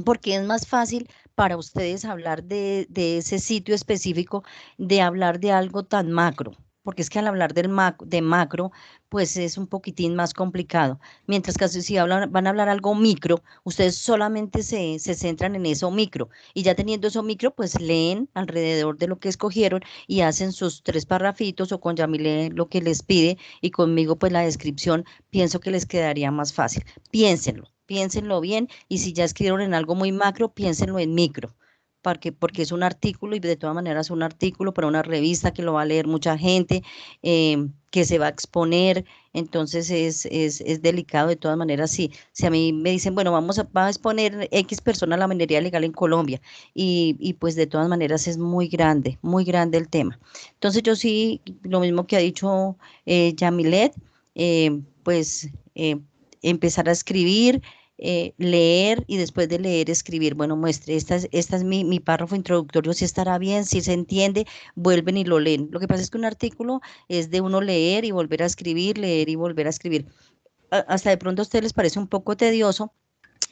Porque es más fácil para ustedes hablar de ese sitio específico, de hablar de algo tan macro, porque es que al hablar de macro, pues es un poquitín más complicado. Mientras que si van a hablar algo micro, ustedes solamente se centran en eso micro, y ya teniendo eso micro, pues leen alrededor de lo que escogieron y hacen sus 3 parrafitos, o con Yamile lo que les pide, y conmigo pues la descripción, pienso que les quedaría más fácil. Piénsenlo bien, y si ya escribieron en algo muy macro, piénsenlo en micro, porque es un artículo, y de todas maneras es un artículo para una revista que lo va a leer mucha gente, que se va a exponer. Entonces es delicado de todas maneras. Si a mí me dicen, bueno, va a exponer X persona la minería legal en Colombia, y pues de todas maneras es muy grande el tema. Entonces yo sí, lo mismo que ha dicho Yamilet, pues empezar a escribir, leer, y después de leer, escribir. Bueno, muestre, esta es mi párrafo introductorio, si estará bien, si se entiende, vuelven y lo leen. Lo que pasa es que un artículo es de uno leer y volver a escribir, leer y volver a escribir. Hasta de pronto a ustedes les parece un poco tedioso,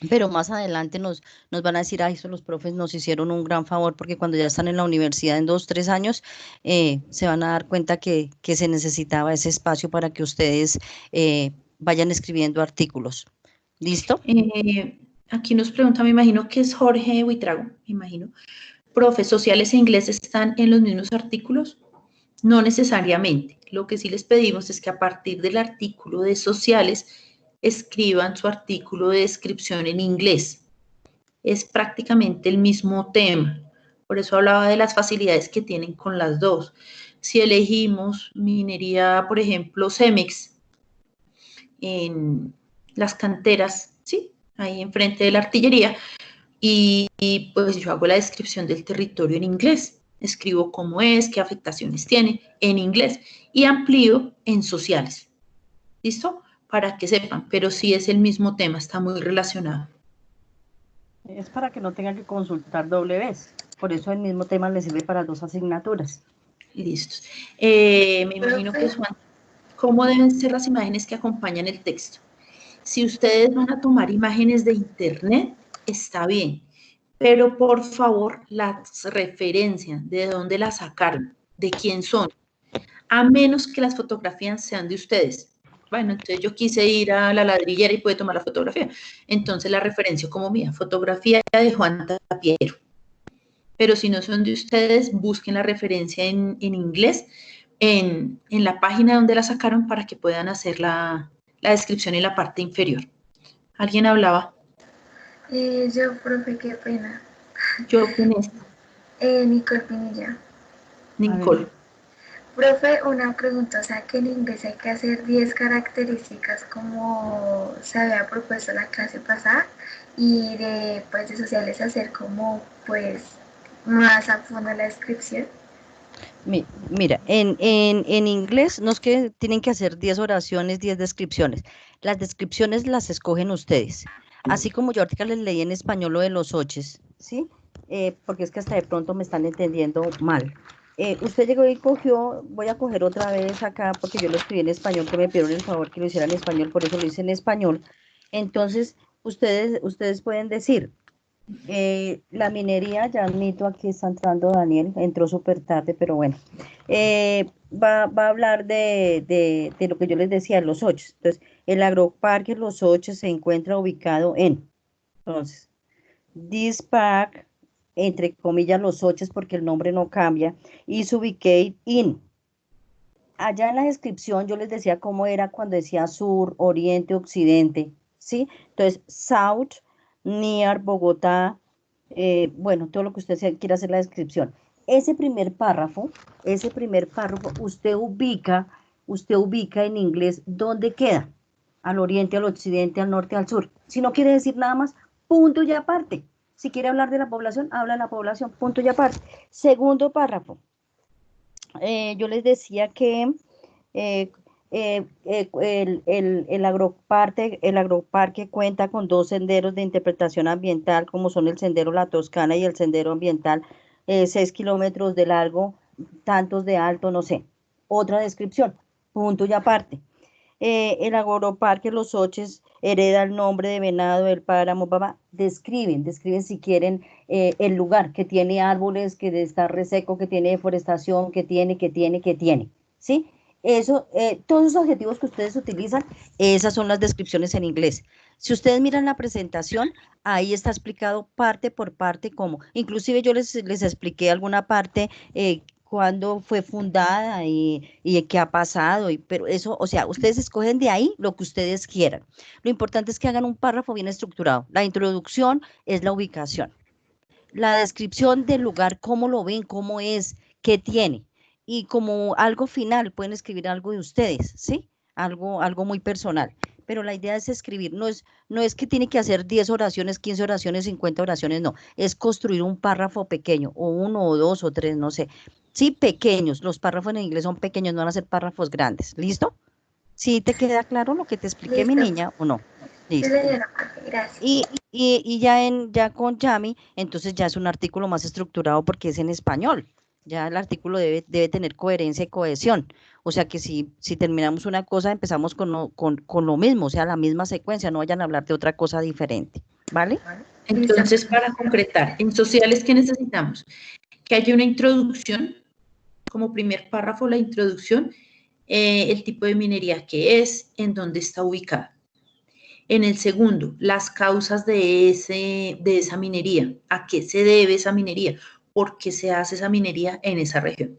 pero más adelante nos van a decir, ay, eso los profes nos hicieron un gran favor, porque cuando ya están en la universidad en 2, 3 años, se van a dar cuenta que se necesitaba ese espacio para que ustedes vayan escribiendo artículos. ¿Listo? Aquí nos pregunta, me imagino que es Jorge Huitrago, me imagino. Profe, ¿sociales e inglés están en los mismos artículos? No necesariamente. Lo que sí les pedimos es que a partir del artículo de sociales escriban su artículo de descripción en inglés. Es prácticamente el mismo tema. Por eso hablaba de las facilidades que tienen con las dos. Si elegimos minería, por ejemplo, Cemex, en las canteras, ¿sí? Ahí enfrente de la artillería, y pues yo hago la descripción del territorio en inglés. Escribo cómo es, qué afectaciones tiene en inglés y amplío en sociales. ¿Listo? Para que sepan, pero sí es el mismo tema, está muy relacionado. Es para que no tengan que consultar doble vez. Por eso el mismo tema les sirve para 2 asignaturas. Listos. Me imagino que Juan, ¿cómo deben ser las imágenes que acompañan el texto? Si ustedes van a tomar imágenes de internet, está bien, pero por favor las referencias, de dónde las sacaron, de quién son, a menos que las fotografías sean de ustedes. Bueno, entonces yo quise ir a la ladrillera y pude tomar la fotografía. Entonces la referencio como mía, fotografía de Juan Tapiero. Pero si no son de ustedes, busquen la referencia en inglés en la página donde la sacaron para que puedan hacer la descripción en la parte inferior. ¿Alguien hablaba? Yo, profe, qué pena. Yo, ¿quién es? Nicole Pinilla. Nicole. Profe, una pregunta, o sea que en inglés hay que hacer 10 características como se había propuesto la clase pasada y de, pues, de sociales hacer como pues más a fondo la descripción. Mira, en inglés no es que tienen que hacer 10 oraciones, 10 descripciones. Las descripciones las escogen ustedes. Así como yo ahorita les leí en español lo de los oches, ¿sí? Porque es que hasta de pronto me están entendiendo mal. Usted llegó y cogió, voy a coger otra vez acá porque yo lo escribí en español, que me pidieron el favor que lo hiciera en español, por eso lo hice en español. Entonces, ustedes pueden decir, la minería, ya admito, aquí está entrando Daniel, entró súper tarde, pero bueno, va a hablar de lo que yo les decía, los ocho. Entonces, el agroparque Los Ocho se encuentra ubicado entonces, this park, entre comillas, Los Ocho, porque el nombre no cambia, is ubicated in. Allá en la descripción yo les decía cómo era cuando decía sur, oriente, occidente, ¿sí? Entonces, south, near Bogotá, bueno, todo lo que usted quiera hacer la descripción. Ese primer párrafo, usted ubica en inglés dónde queda, al oriente, al occidente, al norte, al sur. Si no quiere decir nada más, punto y aparte. Si quiere hablar de la población, habla de la población, punto y aparte. Segundo párrafo, yo les decía que el agroparque cuenta con 2 senderos de interpretación ambiental, como son el sendero La Toscana y el sendero ambiental, 6 kilómetros de largo, tantos de alto, no sé. Otra descripción, punto y aparte. El agroparque Los Oches hereda el nombre de Venado del Páramo, describen si quieren el lugar, que tiene árboles, que está reseco, que tiene deforestación, que tiene, ¿sí? Eso, todos esos adjetivos que ustedes utilizan, esas son las descripciones en inglés. Si ustedes miran la presentación, ahí está explicado parte por parte cómo. Inclusive yo les expliqué alguna parte cuándo fue fundada y qué ha pasado, pero eso, o sea, ustedes escogen de ahí lo que ustedes quieran. Lo importante es que hagan un párrafo bien estructurado. La introducción es la ubicación. La descripción del lugar, cómo lo ven, cómo es, qué tiene. Y como algo final, pueden escribir algo de ustedes, ¿sí? Algo muy personal. Pero la idea es escribir, no es que tiene que hacer 10 oraciones, 15 oraciones, 50 oraciones, no. Es construir un párrafo pequeño, o 1, o 2, o 3, no sé. Sí, pequeños. Los párrafos en inglés son pequeños, no van a ser párrafos grandes. ¿Listo? ¿Sí te queda claro lo que te expliqué, mi niña, o no? Listo. Sí, señora, gracias. Y ya con Yami, entonces ya es un artículo más estructurado porque es en español. Ya el artículo debe tener coherencia y cohesión. O sea que si terminamos una cosa, empezamos con lo mismo, o sea, la misma secuencia, no vayan a hablar de otra cosa diferente. ¿Vale? Entonces, para concretar, en sociales, ¿qué necesitamos? Que haya una introducción, como primer párrafo, la introducción, el tipo de minería que es, en dónde está ubicada. En el segundo, las causas de esa minería, a qué se debe esa minería, por qué se hace esa minería en esa región.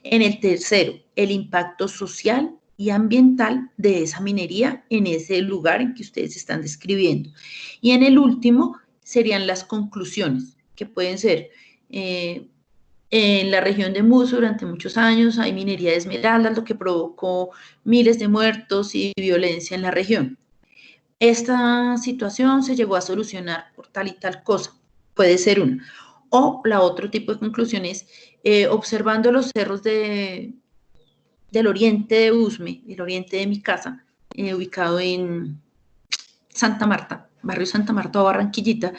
En el tercero, el impacto social y ambiental de esa minería en ese lugar en que ustedes están describiendo. Y en el último serían las conclusiones, que pueden ser en la región de Muso durante muchos años hay minería de esmeraldas, lo que provocó miles de muertos y violencia en la región. Esta situación se llegó a solucionar por tal y tal cosa, puede ser una. O la otro tipo de conclusión es, observando los cerros del oriente de Usme, el oriente de mi casa, ubicado en Santa Marta, barrio Santa Marta o Barranquillita,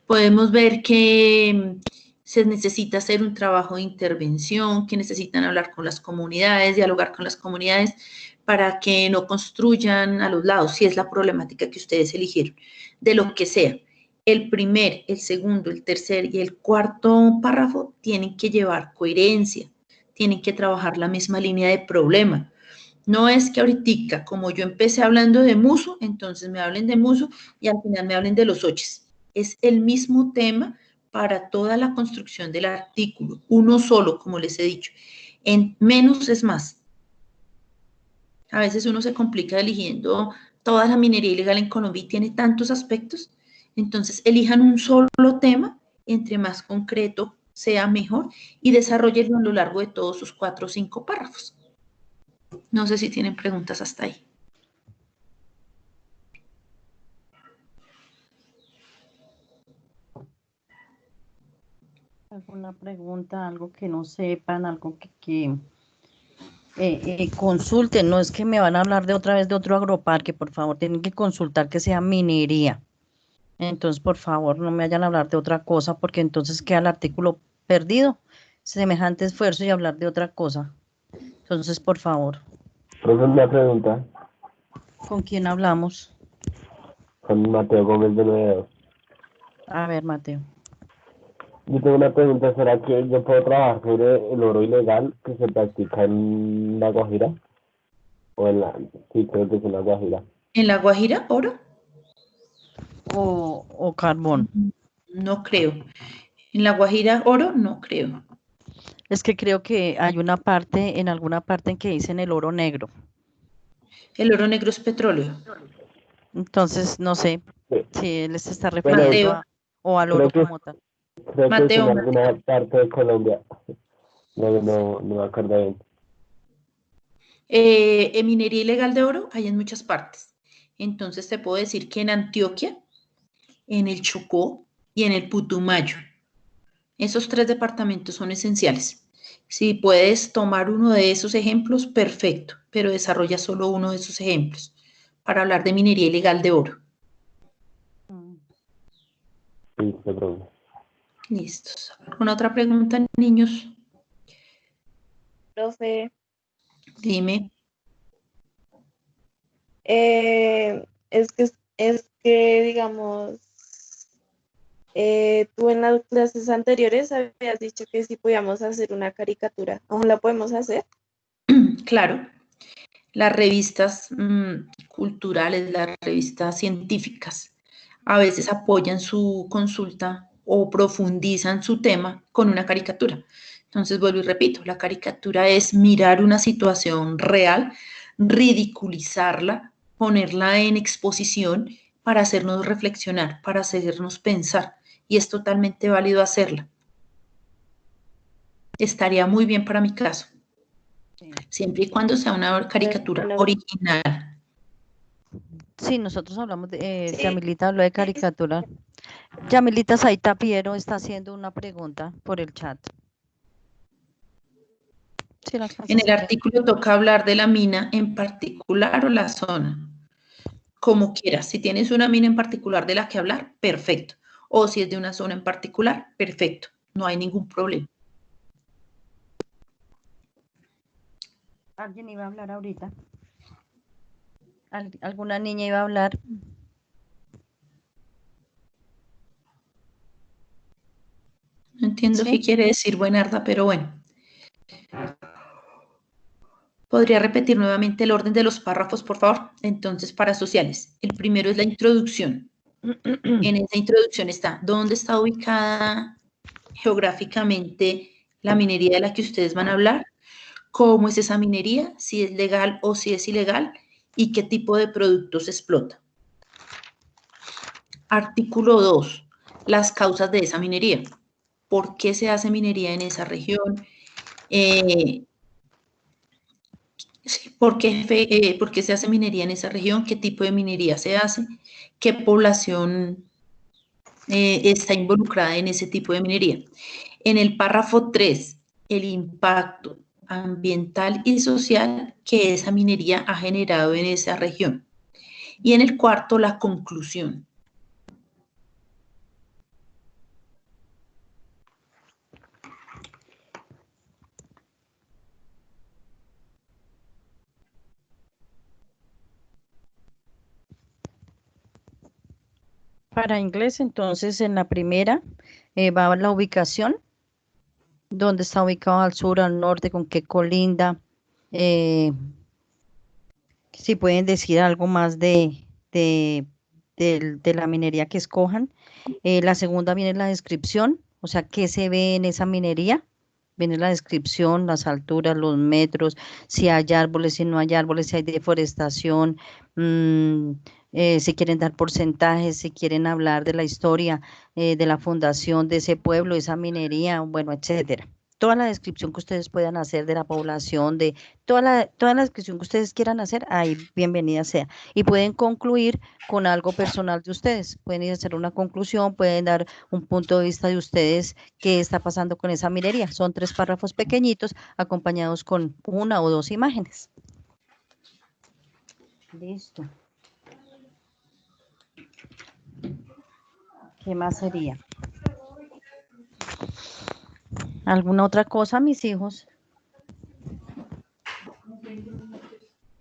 podemos ver que se necesita hacer un trabajo de intervención, que necesitan hablar con las comunidades, dialogar con las comunidades para que no construyan a los lados, si es la problemática que ustedes eligieron, de lo que sea. El primer, el segundo, el tercer y el cuarto párrafo tienen que llevar coherencia, tienen que trabajar la misma línea de problema. No es que ahorita, como yo empecé hablando de Muso, entonces me hablen de Muso y al final me hablen de los Oches. Es el mismo tema para toda la construcción del artículo, uno solo, como les he dicho. En menos es más. A veces uno se complica eligiendo toda la minería ilegal en Colombia y tiene tantos aspectos. Entonces, elijan un solo tema, entre más concreto sea mejor, y desarrollenlo a lo largo de todos sus 4 o 5 párrafos. No sé si tienen preguntas hasta ahí. ¿Alguna pregunta, algo que no sepan, algo que consulten? No es que me van a hablar de otra vez de otro agroparque, por favor, tienen que consultar que sea minería. Entonces, por favor, no me vayan a hablar de otra cosa, porque entonces queda el artículo perdido. Semejante esfuerzo y hablar de otra cosa. Entonces, por favor. Profe, una pregunta. ¿Con quién hablamos? Con Mateo Gómez de 92. A ver, Mateo. Yo tengo una pregunta, ¿será que yo puedo trabajar sobre el oro ilegal que se practica en La Guajira? O en la... Sí, creo que es en La Guajira. ¿En La Guajira, oro? O carbón. No creo. ¿En La Guajira, oro? No creo. Es que creo que hay una parte, en alguna parte en que dicen el oro negro. El oro negro es petróleo. Entonces, no sé Sí. si él se está Bueno, refiriendo o al oro creo que- como tal. Creo que es Mateo, en alguna parte de Colombia. No me acuerdo bien. En minería ilegal de oro hay en muchas partes. Entonces te puedo decir que en Antioquia, en el Chocó y en el Putumayo. Esos 3 departamentos son esenciales. Si puedes tomar uno de esos ejemplos, perfecto, pero desarrolla solo uno de esos ejemplos para hablar de minería ilegal de oro. Sí, se pregunta. Listos. ¿Alguna otra pregunta, niños? Profe, Dime. es que digamos, tú en las clases anteriores habías dicho que sí podíamos hacer una caricatura. ¿Aún la podemos hacer? Claro. Las revistas culturales, las revistas científicas, a veces apoyan su consulta o profundizan su tema con una caricatura. Entonces, vuelvo y repito, la caricatura es mirar una situación real, ridiculizarla, ponerla en exposición para hacernos reflexionar, para hacernos pensar. Y es totalmente válido hacerla. Estaría muy bien para mi caso. Siempre y cuando sea una caricatura Bueno. original. Sí, nosotros hablamos de, Sí. Yamilita habló de caricatura. Yamilita Saita Piero está haciendo una pregunta por el chat. Sí, En el artículo toca hablar de la mina en particular o la zona. Como quieras. Si tienes una mina en particular de la que hablar, perfecto. O si es de una zona en particular, perfecto. No hay ningún problema. ¿Alguien iba a hablar ahorita? ¿Alguna niña iba a hablar? No entiendo ¿Sí? qué quiere decir Buenarda, pero bueno. ¿Podría repetir nuevamente el orden de los párrafos, por favor? Entonces, para sociales. El primero es la introducción. En esa introducción está dónde está ubicada geográficamente la minería de la que ustedes van a hablar, cómo es esa minería, si es legal o si es ilegal y qué tipo de productos se explota. Artículo 2. Las causas de esa minería. ¿Por qué se hace minería en esa región? ¿Por qué se hace minería en esa región? ¿Qué tipo de minería se hace? ¿Qué población está involucrada en ese tipo de minería? En el párrafo 3, el impacto ambiental y social que esa minería ha generado en esa región. Y en el cuarto, la conclusión. Para inglés, entonces, en la primera va la ubicación, dónde está ubicado al sur, al norte, con qué colinda. Si pueden decir algo más de la minería que escojan. La segunda viene la descripción, o sea, qué se ve en esa minería. Viene la descripción, las alturas, los metros, si hay árboles, si no hay árboles, si hay deforestación, si quieren dar porcentajes, si quieren hablar de la historia de la fundación de ese pueblo, esa minería, bueno, etcétera. Toda la descripción que ustedes puedan hacer de la población, de toda la descripción que ustedes quieran hacer, ahí bienvenida sea. Y pueden concluir con algo personal de ustedes. Pueden ir a hacer una conclusión, pueden dar un punto de vista de ustedes, qué está pasando con esa minería. Son 3 párrafos pequeñitos acompañados con 1 o 2 imágenes. Listo. ¿Qué más sería? ¿Alguna otra cosa, mis hijos?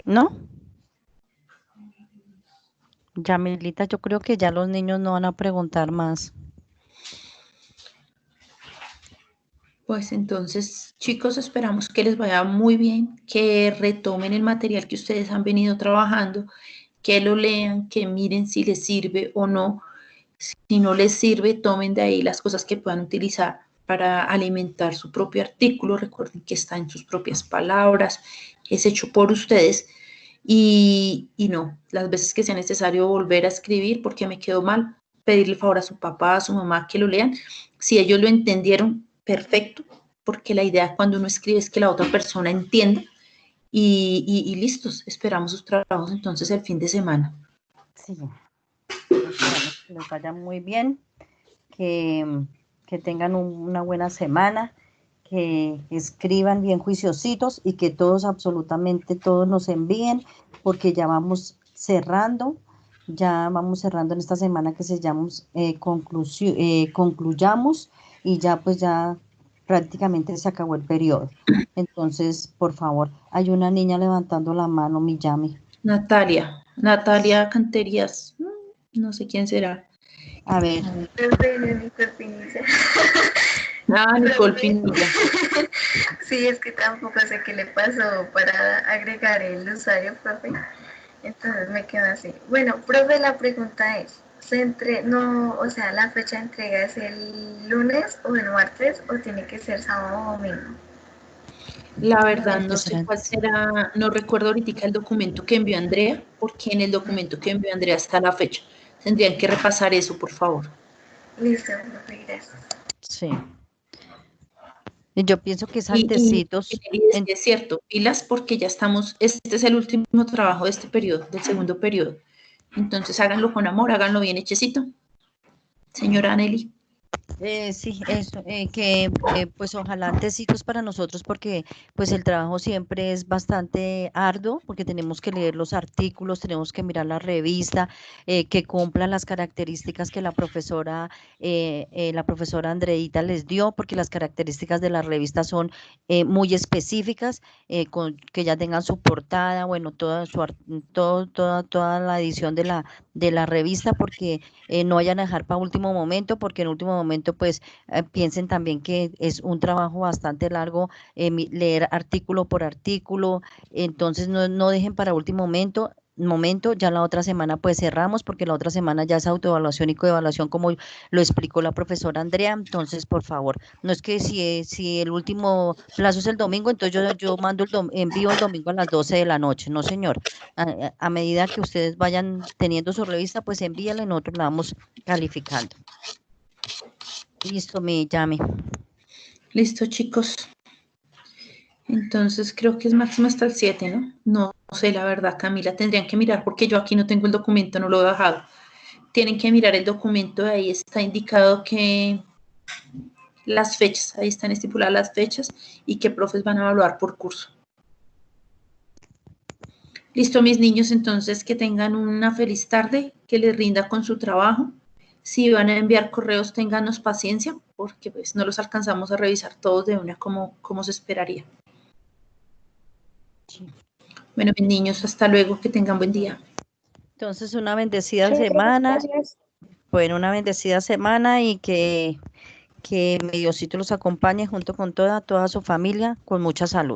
¿No? Yamilita, yo creo que ya los niños no van a preguntar más. Pues entonces, chicos, esperamos que les vaya muy bien, que retomen el material que ustedes han venido trabajando, que lo lean, que miren si les sirve o no. Si no les sirve, tomen de ahí las cosas que puedan utilizar para alimentar su propio artículo. Recuerden que está en sus propias palabras, es hecho por ustedes. Y no, las veces que sea necesario volver a escribir porque me quedó mal, pedirle favor a su papá, a su mamá que lo lean. Si ellos lo entendieron, perfecto, porque la idea cuando uno escribe es que la otra persona entienda y listos, esperamos sus trabajos entonces el fin de semana. Sí, esperamos que les vaya muy bien, que tengan una buena semana, que escriban bien juiciositos y que todos, absolutamente todos nos envíen, porque ya vamos cerrando en esta semana que se llama concluyamos y ya pues ya prácticamente se acabó el periodo. Entonces, por favor, hay una niña levantando la mano, Miyami. Natalia Canterías, no sé quién será. A ver. Nicole Pinilla. Nicole Pinilla. Sí, es que tampoco sé qué le pasó para agregar el usuario, profe. Entonces me quedo así. Bueno, profe, la pregunta es, ¿la fecha de entrega es el lunes o el martes o tiene que ser sábado o domingo? La verdad no sé cuál será, no recuerdo ahorita el documento que envió Andrea, porque en el documento que envió Andrea está la fecha. Tendrían que repasar eso, por favor. Listo, profe, gracias. Sí. Yo pienso que es antecitos. Y es cierto, pilas porque ya estamos, este es el último trabajo de este periodo, del segundo periodo. Entonces háganlo con amor, háganlo bien hechecito. Señora Anneli. Sí, eso, pues ojalá antecitos para nosotros porque pues el trabajo siempre es bastante arduo porque tenemos que leer los artículos, tenemos que mirar la revista, que cumplan las características que la profesora Andreita les dio, porque las características de la revista son muy específicas, que ya tengan su portada, bueno, toda la edición de la revista, porque no vayan a dejar para último momento, porque en último momento pues piensen también que es un trabajo bastante largo, leer artículo por artículo, entonces no dejen para último momento. momento, ya la otra semana pues cerramos, porque la otra semana ya es autoevaluación y coevaluación, como lo explicó la profesora Andrea. Entonces, por favor, no es que si el último plazo es el domingo, entonces yo mando envío el domingo a las 12 de la noche. No, señor. A medida que ustedes vayan teniendo su revista, pues envíala y nosotros la vamos calificando. Listo, me llame. Listo, chicos. Entonces creo que es máximo hasta el 7, ¿no? No sé, la verdad, Camila, tendrían que mirar porque yo aquí no tengo el documento, no lo he bajado. Tienen que mirar el documento, ahí está indicado que las fechas, ahí están estipuladas las fechas y qué profes van a evaluar por curso. Listo, mis niños, entonces que tengan una feliz tarde, que les rinda con su trabajo. Si van a enviar correos, ténganos paciencia, porque pues no los alcanzamos a revisar todos de una como se esperaría. Bueno, mis niños, hasta luego, que tengan buen día. Entonces, una bendecida Sí, semana. gracias. Bueno, una bendecida semana y que mi Diosito los acompañe junto con toda su familia con mucha salud.